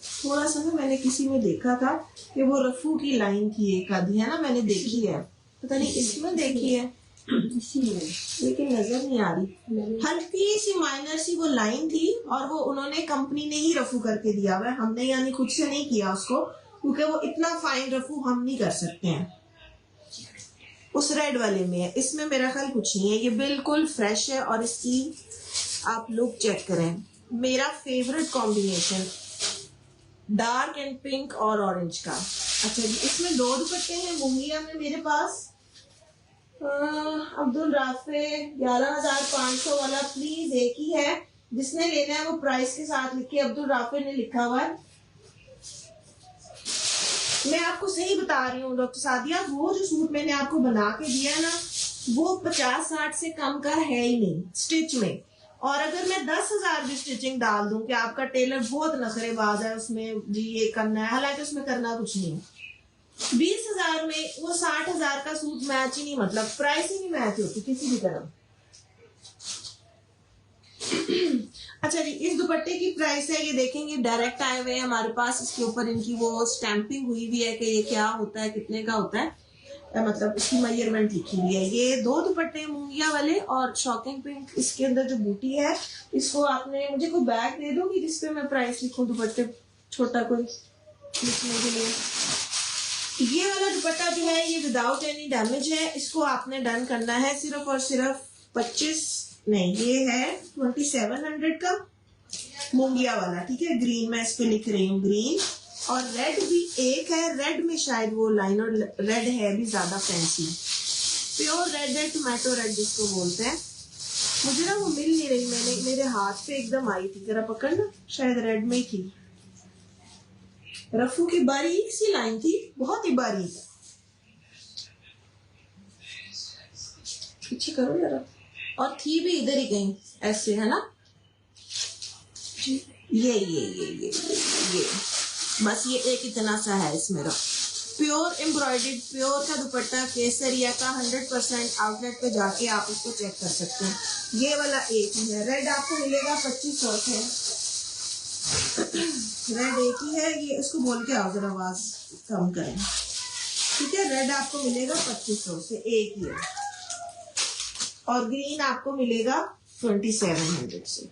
थोड़ा सा ना मैंने किसी में देखा था कि वो रफू की लाइन थी एक आधी, है ना, मैंने देखी है, पता नहीं इसमें देखी है लेकिन नजर नहीं आ रही। हल्की सी माइनर सी वो लाइन थी और वो उन्होंने कंपनी ने ही रफू करके दिया हुआ है, हमने यानी खुद से नहीं किया उसको, क्योंकि वो इतना फाइन रफू हम नहीं कर सकते हैं। उस रेड वाले में है, इसमें मेरा ख्याल कुछ नहीं है, ये बिल्कुल फ्रेश है। और इसकी आप लुक चेक करें, मेरा favourite combination dark and pink और ऑरेंज का। अच्छा जी, इसमें 2 दुपट्टे हैं मुंगिया में मेरे पास। अब्दुल राफे 11,500 वाला प्लीज एक ही है, जिसने लेना है वो प्राइस के साथ लिखे, अब्दुल राफे ने लिखा हुआ है। मैं आपको सही बता रही हूँ डॉक्टर सादिया, वो जो सूट मैंने आपको बना के दिया है ना, वो 50-60 से कम का है ही नहीं स्टिच में। और अगर मैं 10,000 भी स्टिचिंग डाल दूं कि आपका टेलर बहुत नखरेबाज है उसमें जी ये करना है, हालांकि उसमें करना कुछ नहीं है, 20,000 में वो 60,000 का सूट मैच ही नहीं, मतलब प्राइस ही नहीं मैच होती किसी भी तरह। अच्छा जी, इस दुपट्टे की प्राइस है, ये देखेंगे डायरेक्ट आए हुए हैं हमारे पास, इसके ऊपर इनकी वो स्टैंपिंग हुई हुई है कि ये क्या होता है, कितने का होता है, मतलब इसकी मेजरमेंट लिखी हुई है। ये 2 दुपट्टे मूंगिया वाले और शॉकिंग पिंक, इसके अंदर जो बूटी है, इसको आपने मुझे कोई बैग दे दोगी जिसपे मैं प्राइस लिखूं, दुपट्टे छोटा कोई लिखने के लिए। ये वाला दुपट्टा जो है ये विदाउट एनी डैमेज है, इसको आपने डन करना है सिर्फ और सिर्फ 25 नहीं, ये है 2700 का मूंगिया वाला, ठीक है। ग्रीन मैं इस पे लिख रही हूँ, ग्रीन, और रेड भी एक है, रेड में शायद वो लाइन और रेड है भी ज्यादा फैंसी, प्योर रेड है, टोमेटो रेड जिसको बोलते हैं। मुझे ना वो मिल नहीं रही, मैंने मेरे हाथ पे एकदम आई थी, जरा पकड़ना, शायद रेड में ही थी। रफू की बारीक सी लाइन थी, बहुत ही बारीक, पीछे करो जरा, और थी भी इधर ही कहीं ऐसे, है ना, ये बस ये एक इतना सा है इसमें। प्योर एम्ब्रॉयडर्ड, प्योर का दुपट्टा केसरिया का 100%, आउटलेट पे जाके आप उसको चेक कर सकते हैं। ये वाला एक ही है, रेड आपको मिलेगा 2500 से, रेड एक ही है, ये इसको बोल के आओ जरा, आवाज कम करें, ठीक है। रेड आपको मिलेगा 2500 से, एक ही है, और ग्रीन आपको मिलेगा 2700 से।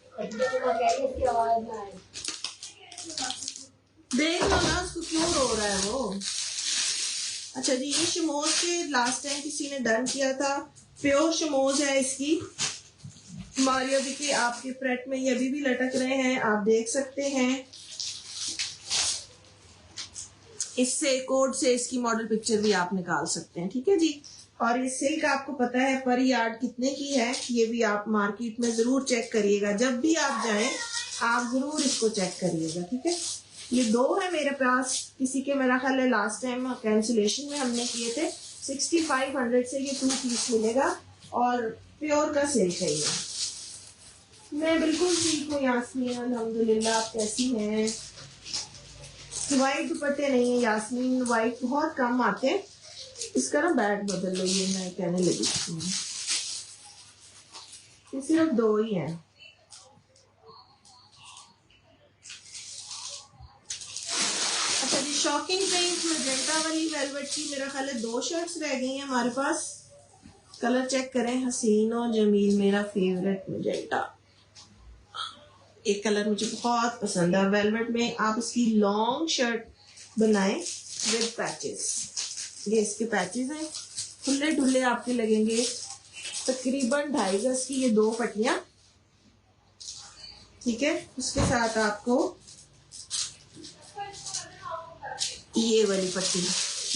देख लो ना उसको क्यों रो रहा है वो। अच्छा जी, ये शमोज के लास्ट टाइम किसी ने डन किया था, प्योर शमोज है इसकी, हमारी अभी के आपके प्रेट में ये अभी भी लटक रहे हैं, आप देख सकते हैं। इससे कोड से इसकी मॉडल पिक्चर भी आप निकाल सकते हैं, ठीक है जी। और ये सिल्क आपको पता है पर यार्ड कितने की है, ये भी आप मार्केट में जरूर चेक करिएगा, जब भी आप जाएं आप जरूर इसको चेक करिएगा, ठीक है। ये 2 है मेरे पास, किसी के मेरा ख्याल है लास्ट टाइम कैंसिलेशन में हमने किए थे, 6500 से ये 2 पीस मिलेगा, और प्योर का सिल्क है ये। मैं बिल्कुल ठीक हूँ यास्मीन, अल्हम्दुलिल्लाह, आप कैसी हैं। व्हाइट दुपट्टे नहीं है यास्मीन, व्हाइट बहुत कम आते हैं। इसका ना बैग बदल लो, ये मैं कहने लगी, ये सिर्फ 2 ही हैं। अच्छा जी, शॉकिंग पिंक मैजेंटा वाली वेलवेट की मेरा ख्याल है 2 शर्ट्स रह गई हैं हमारे पास। कलर चेक करें, हसीन और जमील, मेरा फेवरेट मैजेंटा, एक कलर मुझे बहुत पसंद है वेलवेट में। आप इसकी लॉन्ग शर्ट बनाएं विद पैचेस, ये इसके पैचेस हैं, खुले डुल्ले आपके लगेंगे, तकरीबन 2.5 गज की ये 2 पट्टियां, ठीक है। उसके साथ आपको ये वाली पट्टी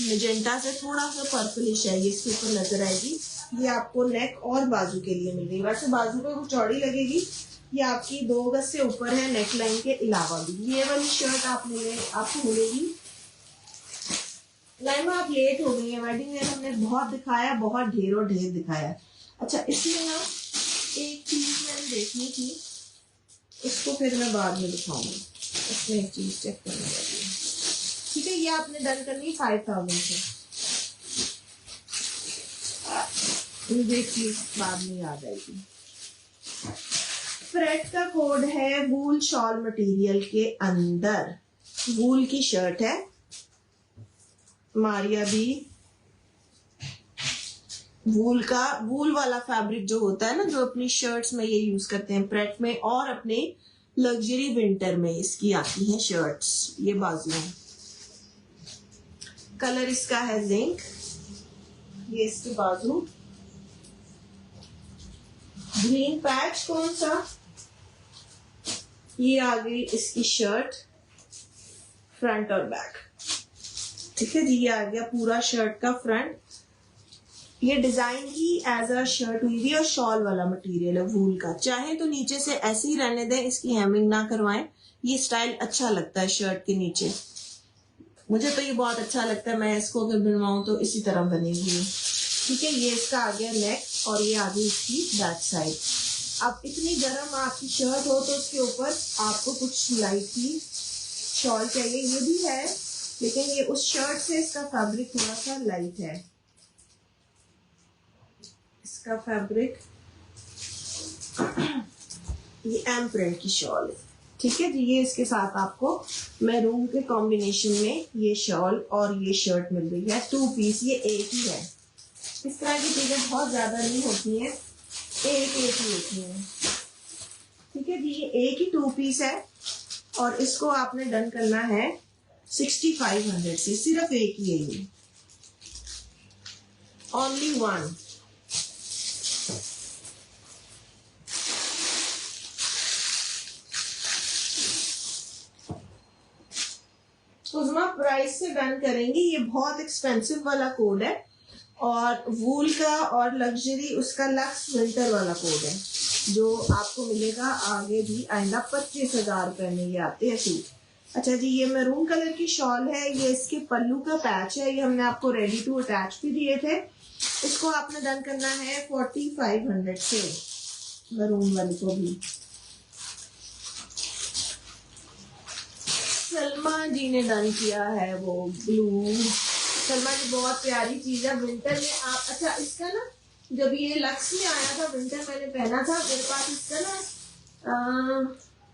मैजेंटा से थोड़ा सा पर्पलिश है, ये इसके ऊपर नजर आएगी, ये आपको नेक और बाजू के लिए मिल रही है। वैसे बाजू पे वो चौड़ी लगेगी, ये आपकी 2 गज से ऊपर है नेक लाइन के अलावा भी। ये वाली शर्ट आपको मिलेगी। लाइमा आप लेट हो गई है, वेडिंग में हमने बहुत दिखाया, बहुत ढेरों ढेर दिखाया। अच्छा, इसमें ना एक चीज मैंने देखनी थी, इसको फिर मैं बाद में दिखाऊंगी, इसमें एक चीज चेक करने वाली है, ठीक है। ये आपने डन करनी 5000 से, मुझे एक चीज बाद में याद आएगी। फ्रेट का कोड है वूल शॉल मटेरियल के अंदर, वूल की शर्ट है, मारिया भी वूल वाला फैब्रिक जो होता है ना, जो अपनी शर्ट्स में ये यूज करते हैं प्रेट में, और अपने लग्जरी विंटर में इसकी आती है शर्ट्स। ये बाजू है, कलर इसका है जिंक। ये इसके बाजू, ग्रीन पैच कौन सा, ये आ गई इसकी शर्ट, फ्रंट और बैक। ठीक है जी, ये आ गया पूरा शर्ट का फ्रंट। ये डिजाइन ही एज अ शर्ट हुई थी और शॉल वाला मटेरियल है वूल का। चाहे तो नीचे से ऐसे ही रहने दें, इसकी हेमिंग ना करवाएं, ये स्टाइल अच्छा लगता है शर्ट के नीचे। मुझे तो ये बहुत अच्छा लगता है, मैं इसको अगर बनवाऊं तो इसी तरह बनेगी। ठीक है, ये इसका आ गया नेक और ये आ गई इसकी बैक साइड। अब इतनी गर्म आपकी शर्ट हो तो उसके ऊपर आपको कुछ लाइट की शॉल चाहिए, ये भी है, लेकिन ये उस शर्ट से इसका फैब्रिक थोड़ा सा लाइट है। इसका फैब्रिक ये एम प्रिंट की शॉल है। ठीक है जी, ये इसके साथ आपको मैरून के कॉम्बिनेशन में ये शॉल और ये शर्ट मिल रही है, 2 पीस। ये एक ही है, इस तरह की चीजें बहुत ज्यादा नहीं होती हैं, एक ही होती है। ठीक है जी, ये एक ही 2 पीस है और इसको आपने डन करना है 6500 से। सिर्फ एक ही है ये, ओनली वन। उजमा प्राइस से डन करेंगे, ये बहुत एक्सपेंसिव वाला कोड है और वूल का और लग्जरी उसका लक्स विंटर वाला कोड है जो आपको मिलेगा आगे भी आइंदा 25,000 रुपए में ये आते हैं सूट। अच्छा जी, ये मैरून कलर की शॉल है, ये इसके पल्लू का पैच है, ये हमने आपको रेडी टू अटैच भी दिए थे। इसको आपने डन करना है 4500 से, मैरून वाले को भी। सलमा जी ने डन किया है वो ब्लू। सलमा जी बहुत प्यारी चीज है विंटर में आप। अच्छा, इसका ना जब ये लक्स में आया था विंटर मैंने पहना था, मेरे पास इसका ना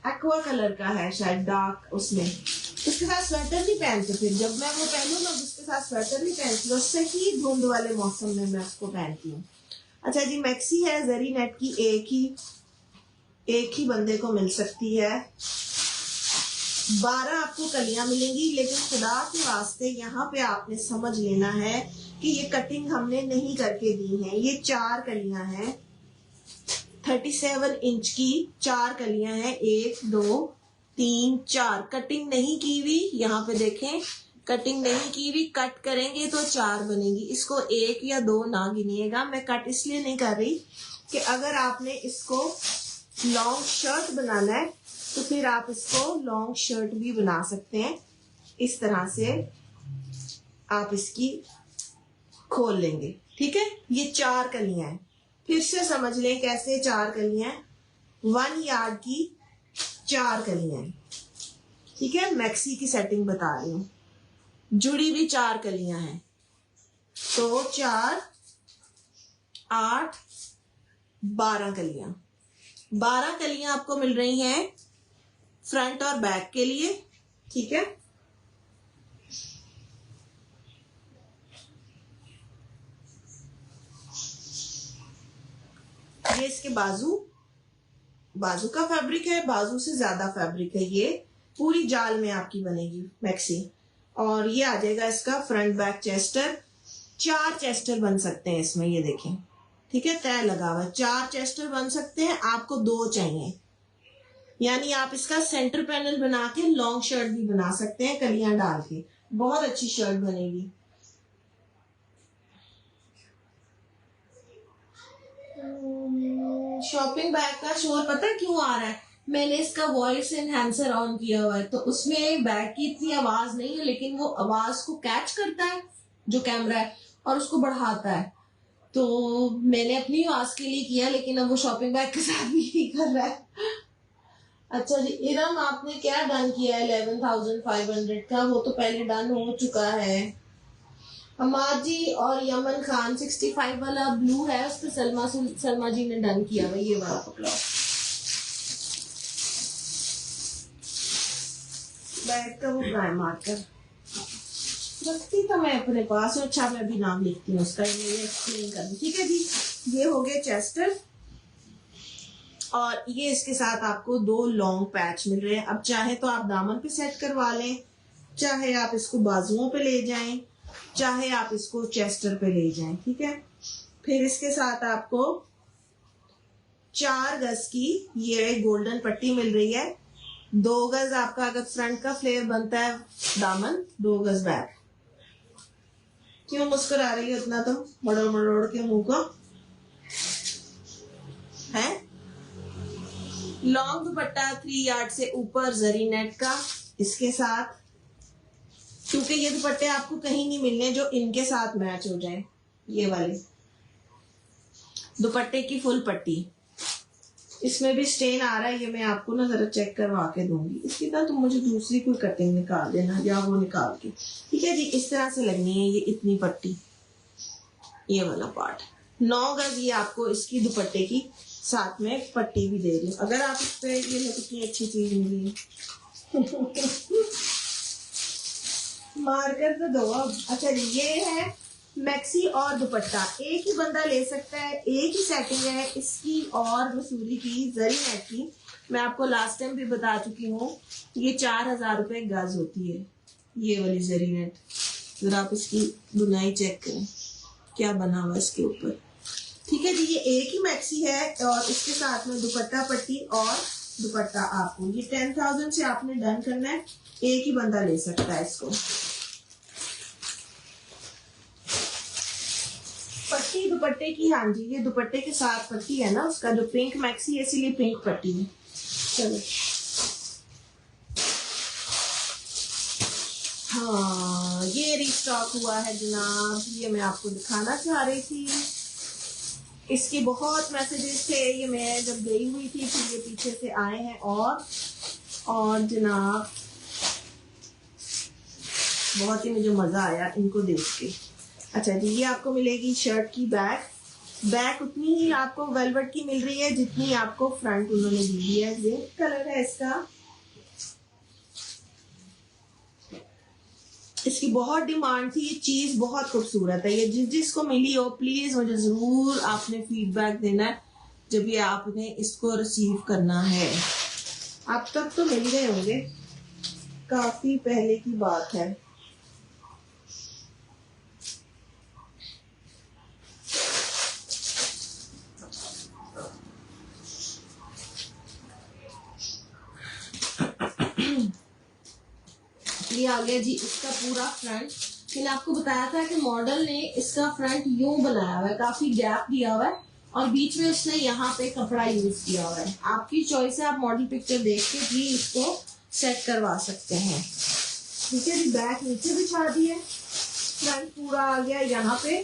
एक्वा कलर का है शायद डार्क, उसमें उसके साथ स्वेटर नहीं पहनते, फिर जब मैं वो पहनूं ना उसके साथ स्वेटर नहीं पहनती, उससे ही धुंध वाले मौसम में मैं उसको पहनती हूँ। अच्छा जी, मैक्सी है जरी नेट की, एक ही बंदे को मिल सकती है। 12 आपको कलियां मिलेंगी, लेकिन खुदा के वास्ते यहाँ पे आपने समझ लेना है कि ये कटिंग हमने नहीं करके दी है। ये 4 कलियां हैं, 37 इंच की 4 कलियां हैं, 1 2 3 4। कटिंग नहीं की हुई, यहाँ पे देखें, कटिंग नहीं की हुई, कट करेंगे तो 4 बनेगी। इसको 1 या 2 ना गिनिएगा। मैं कट इसलिए नहीं कर रही कि अगर आपने इसको लॉन्ग शर्ट बनाना है तो फिर आप इसको लॉन्ग शर्ट भी बना सकते हैं। इस तरह से आप इसकी खोल लेंगे। ठीक है, ये 4 कलियां हैं, फिर से समझ लें कैसे 4 कलियां, 1 यार्ड की 4 कलियां हैं। ठीक है, मैक्सी की सेटिंग बता रही हूं, जुड़ी भी 4 कलियां हैं, तो 4 8 12 कलियां। 12 कलियां आपको मिल रही हैं फ्रंट और बैक के लिए। ठीक है, ये इसके बाजू का फैब्रिक है, बाजू से ज्यादा फैब्रिक है, ये पूरी जाल में आपकी बनेगी मैक्सी। और ये आ जाएगा इसका फ्रंट बैक चेस्टर। 4 चेस्टर बन सकते हैं इसमें, ये देखें। ठीक है, तय लगा हुआ 4 चेस्टर बन सकते हैं, आपको 2 चाहिए, यानी आप इसका सेंटर पैनल बना के लॉन्ग शर्ट भी बना सकते हैं कलियां डाल के, बहुत अच्छी शर्ट बनेगी। शॉपिंग बैग का शोर पता है क्यों आ रहा है? मैंने इसका वॉइस एनहांसर ऑन किया हुआ है, तो उसमें बैग की इतनी आवाज नहीं है, लेकिन वो आवाज को कैच करता है जो कैमरा है और उसको बढ़ाता है। तो मैंने अपनी आवाज के लिए किया, लेकिन अब वो शॉपिंग बैग के साथ भी यही कर रहा है। अच्छा जी, इरम आपने क्या डन किया है 11,500 का? वो तो पहले डन हो चुका है। हमाद जी और यमन खान 65 वाला ब्लू है, उस पर सलमा जी ने डन किया हुआ, ये वाला पकड़ो। बैग का वो प्राइम मार्कर रखती तो मैं अपने पास। अच्छा मैं भी नाम लिखती हूँ उसका, ये एक्सप्लेन कर दूँ। ठीक है जी, ये हो गए चेस्टर और ये इसके साथ आपको 2 लॉन्ग पैच मिल रहे हैं। अब चाहे तो आप दामन पे सेट करवा लें, चाहे आप इसको बाजुओं पे ले जाएं, चाहे आप इसको चेस्टर पे ले जाएं। ठीक है, फिर इसके साथ आपको 4 गज की ये गोल्डन पट्टी मिल रही है। 2 गज आपका अगर फ्रंट का फ्लेयर बनता है दामन, 2 गज बैक। क्यों मुस्कुरा रही है उतना, तो मड़ोड़ मड़ोड़ के मुंह को है। लॉन्ग दुपट्टा 3 यार्ड से ऊपर जरी नेट का इसके साथ, क्योंकि ये दुपट्टे आपको कहीं नहीं मिलने जो इनके साथ मैच हो जाए। ये वाले दुपट्टे की फुल पट्टी, इसमें भी स्टेन आ रहा है, ये मैं आपको ना जरा चेक करवा के दूंगी। इसकी तरह तुम मुझे दूसरी कोई कटिंग निकाल देना या वो निकाल के। ठीक है जी, इस तरह से लगनी है ये इतनी पट्टी, ये वाला पार्ट। 9 गज ये आपको इसकी दुपट्टे की साथ में पट्टी भी दे रही हूँ। अगर आप इस पे ये लो कितनी अच्छी चीज मिली मार्कर तो दो अब। अच्छा जी, ये है मैक्सी और दुपट्टा, एक ही बंदा ले सकता है, एक ही सेटिंग है इसकी और मसूरी की जरी नेट की। मैं आपको लास्ट टाइम भी बता चुकी हूँ, ये 4000 रुपए गज होती है ये वाली जरी नेट। जरा आप इसकी बुनाई चेक करें क्या बना हुआ इसके ऊपर। ठीक है जी, ये एक ही मैक्सी है और इसके साथ में दुपट्टा पट्टी और दुपट्टा आपको ये 10,000 से आपने डन करना है। एक ही बंदा ले सकता है इसको। पट्टी दुपट्टे की, हाँ जी, ये दुपट्टे के साथ पट्टी है ना उसका, जो पिंक मैक्सी है इसीलिए पिंक पट्टी है। चलो हाँ, ये रिस्टॉक हुआ है जनाब, ये मैं आपको दिखाना चाह रही थी। इसकी बहुत मैसेजेस थे, ये मैं जब गई हुई थी फिर ये पीछे से आए हैं और जनाब बहुत ही मुझे मजा आया इनको देख के। अच्छा जी, ये आपको मिलेगी शर्ट की बैक उतनी ही आपको वेलवेट की मिल रही है जितनी आपको फ्रंट उन्होंने दी है। ये कलर है इसका, इसकी बहुत डिमांड थी, ये चीज बहुत खूबसूरत है। ये जिसको मिली हो प्लीज मुझे जरूर आपने फीडबैक देना है जब ये आपने इसको रिसीव करना है। अब तक तो मिल गए होंगे, काफी पहले की बात है। ये आ गया जी इसका पूरा फ्रंट। मैंने आपको बताया था कि मॉडल ने इसका फ्रंट यूं बनाया हुआ है, काफी गैप दिया हुआ है और बीच में उसने यहाँ पे कपड़ा यूज किया हुआ है। आपकी चॉइस है, आप मॉडल पिक्चर देख के भी इसको सेट करवा सकते हैं। ठीक है जी, बैक नीचे बिछा दी है, फ्रंट पूरा आ गया यहाँ पे।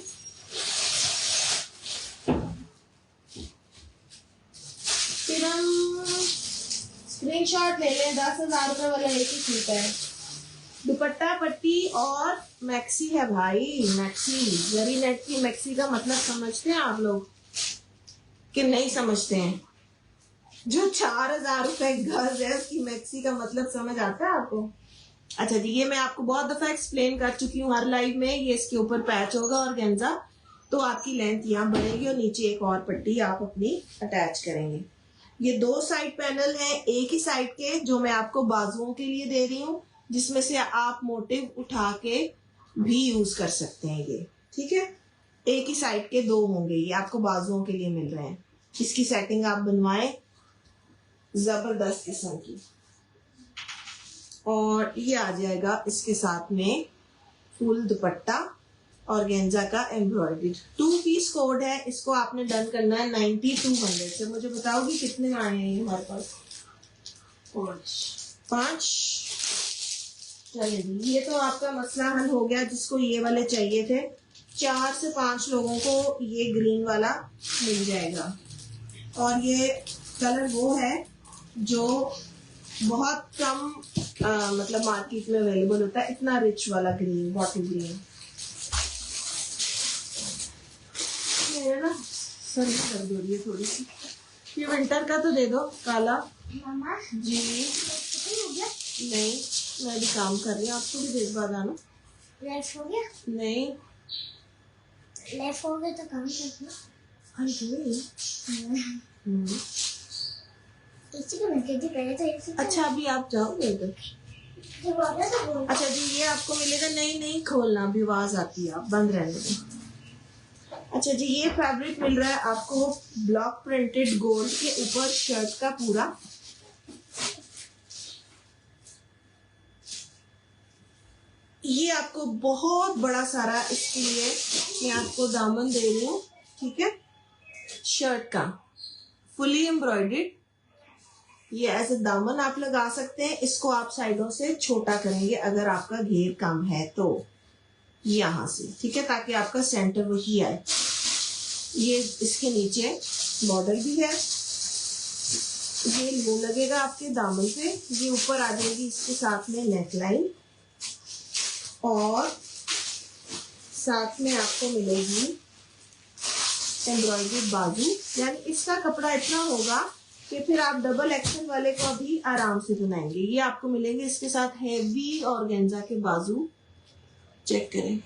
फिर हम स्क्रीनशॉट ले लें, 10,000 रुपए वाला एक ही सूट है। दुपट्टा पट्टी और मैक्सी है भाई, मैक्सी जरी नेट की मैक्सी का मतलब समझते हैं आप लोग कि नहीं समझते हैं? जो 4000 रुपए गज है उसकी मैक्सी का मतलब समझ आता है आपको? अच्छा जी, ये मैं आपको बहुत दफा एक्सप्लेन कर चुकी हूँ हर लाइव में। ये इसके ऊपर पैच होगा और गेंजा, तो आपकी लेंथ यहाँ बढ़ेगी और नीचे एक और पट्टी आप अपनी अटैच करेंगे। ये 2 साइड पैनल है, एक ही साइड के जो मैं आपको बाजुओं के लिए दे रही हूँ, जिसमें से आप मोटिव उठा के भी यूज कर सकते हैं ये। ठीक है, एक ही साइड के 2 होंगे, ये आपको बाजुओं के लिए मिल रहे हैं। इसकी सेटिंग आप बनवाएं जबरदस्त किस्म की। और ये आ जाएगा इसके साथ में फुल दुपट्टा और गेंजा का एम्ब्रॉयडरी। 2 पीस कोड है, इसको आपने डन करना है 9200 से। मुझे बताओगी कितने में आए हैं हमारे पास? 5। चलिए, ये तो आपका मसला हल हो गया। जिसको ये वाले चाहिए थे, 4 से 5 लोगों को ये ग्रीन वाला मिल जाएगा। और ये कलर वो है जो बहुत कम मतलब मार्केट में अवेलेबल होता है, इतना रिच वाला ग्रीन, बॉटल ग्रीन। मेरा ना सर में दर्द हो रही है थोड़ी सी। ये विंटर का तो दे दो काला। मामा जी हो गया? नहीं, मैं भी काम कर रही हूँ, आप थोड़ी देर बाद आना। लेफ्ट हो गया? नहीं, लेफ्ट हो गया तो काम करना। इसी को मैं कहती पहले तो इसी को। अच्छा अभी आप जाओगे उधर? जब आना तो बोल। अच्छा जी, ये आपको मिलेगा। नहीं नहीं खोलना, अभी आवाज आती है, आप बंद रहने दो। अच्छा जी, ये फैब्रिक मिल रहा है आपको ब्लॉक प्रिंटेड गोल्ड के ऊपर शर्ट का पूरा। ये आपको बहुत बड़ा सारा, इसके लिए मैं आपको दामन दे रही हूँ, ठीक है, शर्ट का फुली एम्ब्रॉयडेड। ये ऐसे दामन आप लगा सकते हैं। इसको आप साइडों से छोटा करेंगे अगर आपका घेर कम है तो, यहां से, ठीक है, ताकि आपका सेंटर वही आए। ये इसके नीचे बॉर्डर भी है, ये लो लगेगा आपके दामन पे। ये ऊपर आ जाएगी इसके साथ में नेकलाइन, और साथ में आपको मिलेगी एम्ब्रॉयडरी बाजू। यानी इसका कपड़ा इतना होगा कि फिर आप डबल एक्शन वाले को भी आराम से बनाएंगे। ये आपको मिलेंगे इसके साथ हैवी ऑर्गेन्जा के बाजू। चेक करें,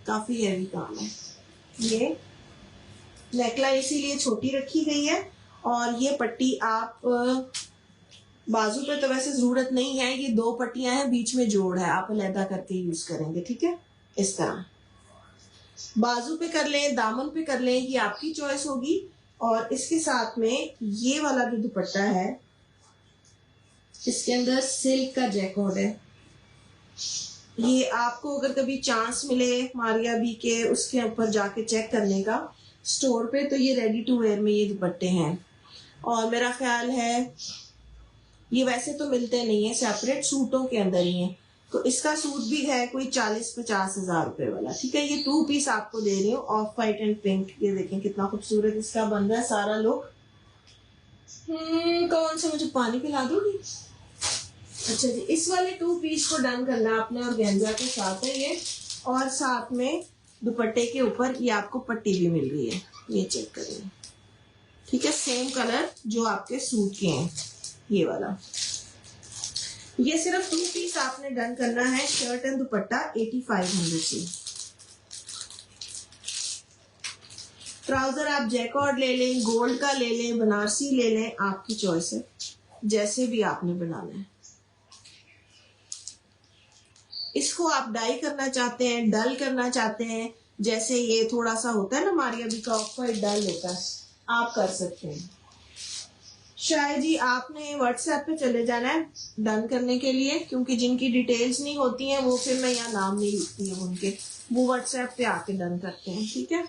काफी हैवी काम है। ये नेकलाइन इसीलिए छोटी रखी गई है, और ये पट्टी आप बाजू पे तो वैसे जरूरत नहीं है, ये 2 पट्टियां हैं, बीच में जोड़ है, आप अलहदा करके यूज करेंगे, ठीक है। इस तरह बाजू पे कर लें, दामन पे कर लें, ये आपकी चॉइस होगी। और इसके साथ में ये वाला जो दुपट्टा है, इसके अंदर सिल्क का जैकॉर्ड है। ये आपको अगर कभी चांस मिले मारिया बी के उसके ऊपर जाके चेक करने का स्टोर पे, तो ये रेडी टू वेयर में ये दुपट्टे हैं। और मेरा ख्याल है ये वैसे तो मिलते नहीं है, सेपरेट सूटों के अंदर ही है। तो इसका सूट भी है कोई 40-50 हजार रुपए वाला, ठीक है। ये 2 पीस आपको दे रही हूँ, ऑफ वाइट एंड पिंक। ये देखें कितना खूबसूरत इसका बन रहा है सारा लुक। कौन सा, मुझे पानी पिला दोगी? अच्छा जी, इस वाले 2 पीस को डन करना आपने, और गेंजा के साथ है ये, और साथ में दुपट्टे के ऊपर ये आपको पट्टी भी मिल रही है। ये चेक करें, ठीक है, सेम कलर जो आपके सूट के हैं, ये वाला। ये सिर्फ 2 पीस आपने डन करना है, शर्ट एंड दुपट्टा 8500 से। ट्राउजर आप जैकॉर्ड ले लें, गोल्ड का ले लें, बनारसी ले लें, आपकी चॉइस है, जैसे भी आपने बनाना है। इसको आप डाई करना चाहते हैं, डल करना चाहते हैं, जैसे ये थोड़ा सा होता है ना मारिया बी का ऑफ वाइट डल होता है, आप कर सकते हैं। शायद जी आपने व्हाट्सएप पे चले जाना है डन करने के लिए, क्योंकि जिनकी डिटेल्स नहीं होती हैं वो फिर मैं यहाँ नाम नहीं लिखती हूँ उनके, वो व्हाट्सएप पे आके डन करते हैं, ठीक है।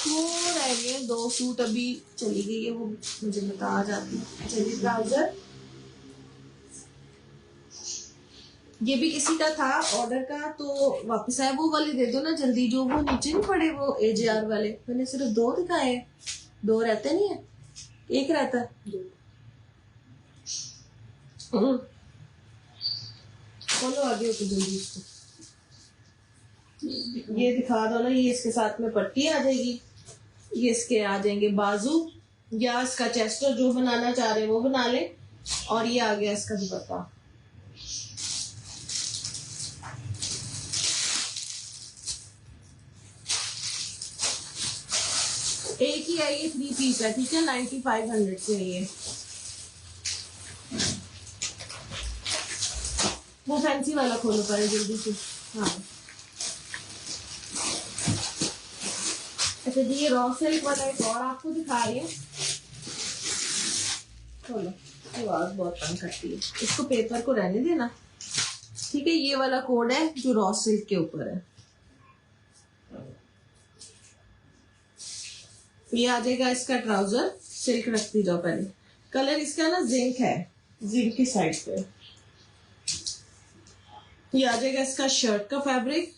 वो रह गए 2 सूट, अभी चली गई है वो, मुझे बता जाती है। चलिए, ट्राउजर ये भी किसी का था ऑर्डर का, तो वापस आया। वो वाले दे दो ना जल्दी, जो वो नीचे नहीं पड़े, वो AJR वाले। मैंने सिर्फ 2 दिखाए, 2 रहते नहीं है, 1 रहता है। खोलो आगे हो तो जल्दी इसको, ये दिखा दो ना। ये इसके साथ में पट्टी आ जाएगी, ये इसके आ जाएंगे बाजू, या इसका चेस्टर जो बनाना चाह रहे हैं वो बना ले, और ये आ गया इसका दुपट्टा। एक ही है, ये 3 पीस है, ठीक है, 9500 से ये। वो फैंसी वाला खोलो पहले जल्दी से। हाँ, अच्छा जी, ये रॉ सिल्क वाला एक और आपको दिखा रही है, खोलो। आवाज बहुत तंग करती है, इसको पेपर को रहने देना, ठीक है। ये वाला कोड है जो रॉ सिल्क के ऊपर है। ये आ जाएगा इसका ट्राउजर, सिल्क रखती जाओ पहले। कलर इसका ना जिंक है, जिंक की साइड पे। ये आ जाएगा इसका शर्ट का फैब्रिक।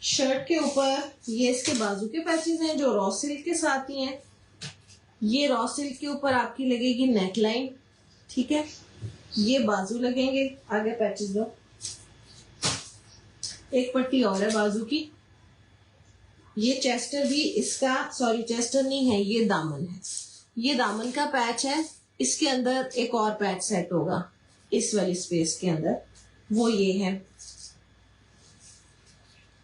शर्ट के ऊपर ये इसके बाजू के पैचेस हैं जो रॉ सिल्क के साथ ही हैं। ये रॉ सिल्क के ऊपर आपकी लगेगी नेकलाइन, ठीक है। ये बाजू लगेंगे, आगे पैचेस दो। एक पट्टी और है बाजू की। ये चेस्टर भी इसका, सॉरी चेस्टर नहीं है, ये दामन है। ये दामन का पैच है, इसके अंदर एक और पैच सेट होगा इस वाली स्पेस के अंदर, वो ये है,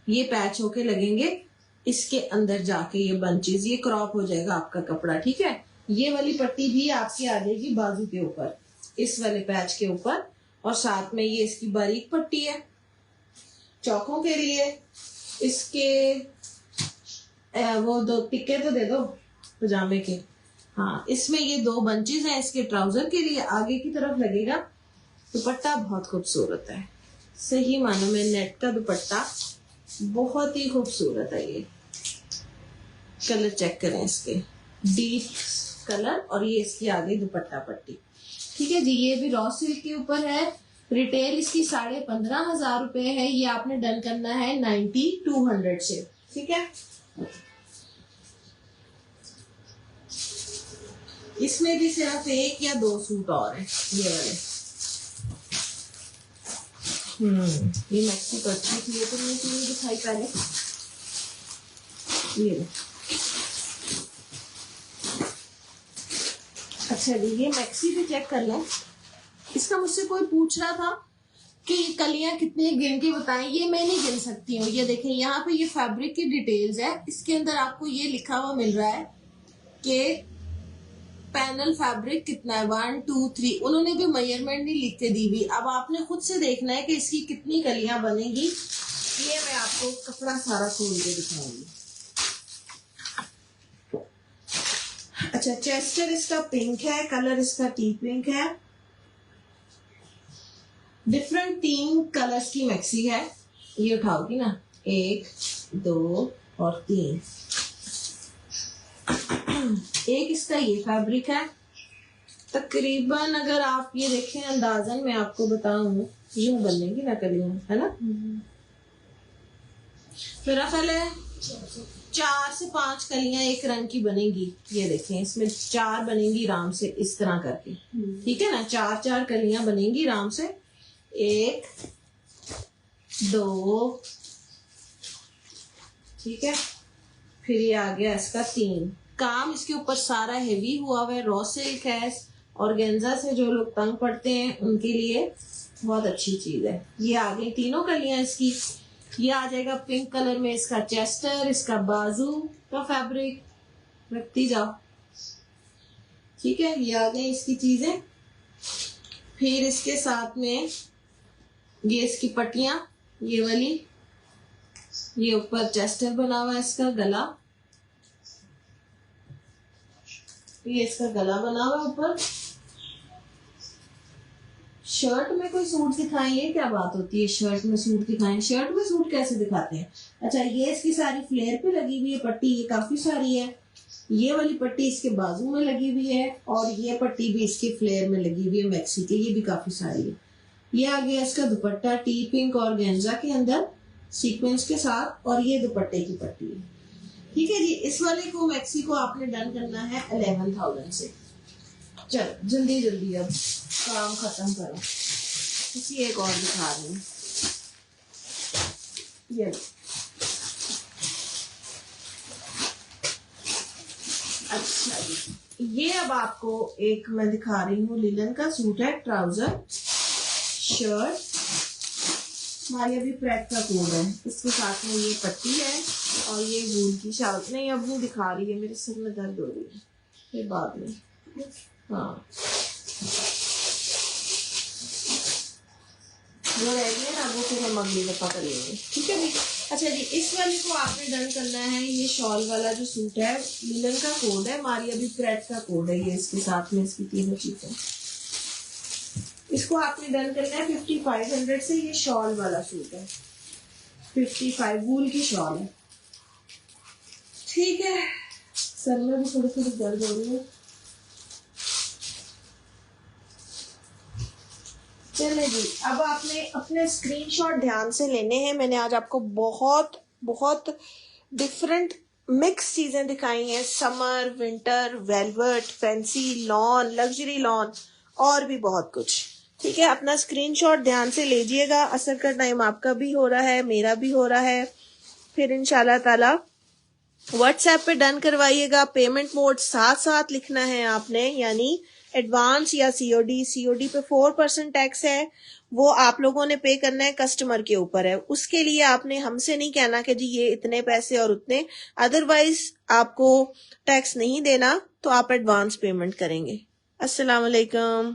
ये पैच होके लगेंगे इसके अंदर जाके, ये बंचेस, ये क्रॉप हो जाएगा आपका कपड़ा, ठीक है। ये वाली पट्टी भी आपकी आ जाएगी बाजू के ऊपर, इस वाले पैच के ऊपर, और साथ में ये इसकी बारीक पट्टी है चौकों के लिए। इसके वो 2 टिक्के तो दे दो पजामे के, हाँ, इसमें ये 2 बंचेस हैं इसके ट्राउजर के लिए, आगे की तरफ लगेगा। दुपट्टा बहुत खूबसूरत है, सही मानो में नेट का दुपट्टा बहुत ही खूबसूरत है। ये कलर चेक करें इसके, डीप कलर, और ये इसकी आगे दुपट्टा पट्टी, ठीक है जी। ये भी रॉ सिल्क के ऊपर है, रिटेल इसकी 15,500 रुपए है। ये आपने डन करना है 9200 से, ठीक है। इसमें भी सिर्फ 1 या 2 सूट और है ये वाले। ये मैक्सी तो अच्छी थी, ये तो मैंने तुम्हें दिखाई पहले, ये अच्छा जी। ये मैक्सी भी चेक कर लो। इसका मुझसे कोई पूछ रहा था कि कलियां कितने गिन के बताएं, ये मैं नहीं गिन सकती हूँ। ये देखें यहाँ पे ये फैब्रिक की डिटेल्स है, इसके अंदर आपको ये लिखा हुआ मिल रहा है कि पैनल फैब्रिक कितना है, 1 2 3। उन्होंने भी मेजरमेंट नहीं लिख के दी हुई, अब आपने खुद से देखना है कि इसकी कितनी कलियां बनेगी। ये मैं आपको कपड़ा सारा खोल के दिखाऊंगी। अच्छा, चेस्टर इसका पिंक है, कलर इसका टी पिंक है, डिफरेंट 3 कलर्स की मैक्सी है। ये उठाओगी ना, 1 2 और 3। एक इसका ये फैब्रिक है, तकरीबन अगर आप ये देखें अंदाजन मैं आपको बताऊं, यूं बनेगी ना कलियां, है ना। मेरा ख्याल है 4 से 5 कलियां एक रंग की बनेगी। ये देखें, इसमें 4 बनेंगी आराम से इस तरह करके, ठीक है ना। 4 कलियां बनेंगी आराम से, 1 2, ठीक है। फिर ये आ गया इसका 3। काम इसके ऊपर सारा हेवी हुआ हुआ है, रॉ सिल्क है, ऑर्गेन्जा से जो लोग तंग पड़ते हैं उनके लिए बहुत अच्छी चीज है। ये आ गई 3 कलियां इसकी। ये आ जाएगा पिंक कलर में इसका चेस्टर, इसका बाजू का फैब्रिक, रखती जाओ, ठीक है। ये आ गई इसकी चीजें। फिर इसके साथ में ये इसकी पट्टियां, ये वाली, ये ऊपर चेस्टर बना हुआ है, इसका गला, ये इसका गला बना हुआ है ऊपर। शर्ट में कोई सूट दिखाएं, ये क्या बात होती है शर्ट में सूट दिखाएं? शर्ट में सूट कैसे दिखाते हैं? अच्छा, ये इसकी सारी फ्लेयर पे लगी हुई है पट्टी, ये काफी सारी है। ये वाली पट्टी इसके बाजू में लगी हुई है, और ये पट्टी भी इसके फ्लेयर में लगी हुई है मैक्सी के, ये भी काफी सारी है। ये आ गया इसका दुपट्टा, टी पिंक और गेंजा के अंदर सीक्वेंस के साथ, और ये दुपट्टे की पट्टी है, ठीक है जी। इस वाले को मैक्सी को आपने डन करना है 11,000 से। चलो जल्दी जल्दी अब काम खत्म करो। किसी एक और दिखा रही हूँ, ये अच्छा जी। ये अब आपको एक मैं दिखा रही हूँ, लिनन का सूट है, ट्राउजर शर्ट, हमारी अभी प्रेट का कोड है, इसके साथ में ये पट्टी है और ये वूल की शाल। नहीं अब नहीं दिखा रही है, मेरे सिर में दर्द हो रही है, ये बाद में, हाँ जो रह गई ना वो फिर हम अगली दफा कर लेंगे, ठीक है जी। अच्छा जी, इस वाली को आपने डन करना है। ये शॉल वाला जो सूट है, लिनन का कोड है, हमारी अभी प्रेट का कोड है, ये इसके साथ में इसकी 3 चीजें, इसको आपने डन करना है 5500 से। ये शॉल वाला सूट है, 55 वूल की शॉल है, ठीक है। सर में भी थोड़ी थोड़ी दर्द हो रही है। चले जी, अब आपने अपने स्क्रीनशॉट ध्यान से लेने हैं। मैंने आज आपको बहुत बहुत डिफरेंट मिक्स चीजें दिखाई हैं, summer, winter, velvet, fancy, lawn, luxury lawn, और भी बहुत कुछ, ठीक है। अपना स्क्रीनशॉट ध्यान से लीजिएगा। असर का टाइम आपका भी हो रहा है, मेरा भी हो रहा है। फिर इंशाल्लाह ताला व्हाट्सएप पे डन करवाइएगा। पेमेंट मोड साथ साथ लिखना है आपने, यानी एडवांस या सीओडी। सीओडी पे 4% टैक्स है, वो आप लोगों ने पे करना है, कस्टमर के ऊपर है। उसके लिए आपने हमसे नहीं कहना कि जी ये इतने पैसे और उतने, अदरवाइज आपको टैक्स नहीं देना तो आप एडवांस पेमेंट करेंगे। अस्सलाम वालेकुम।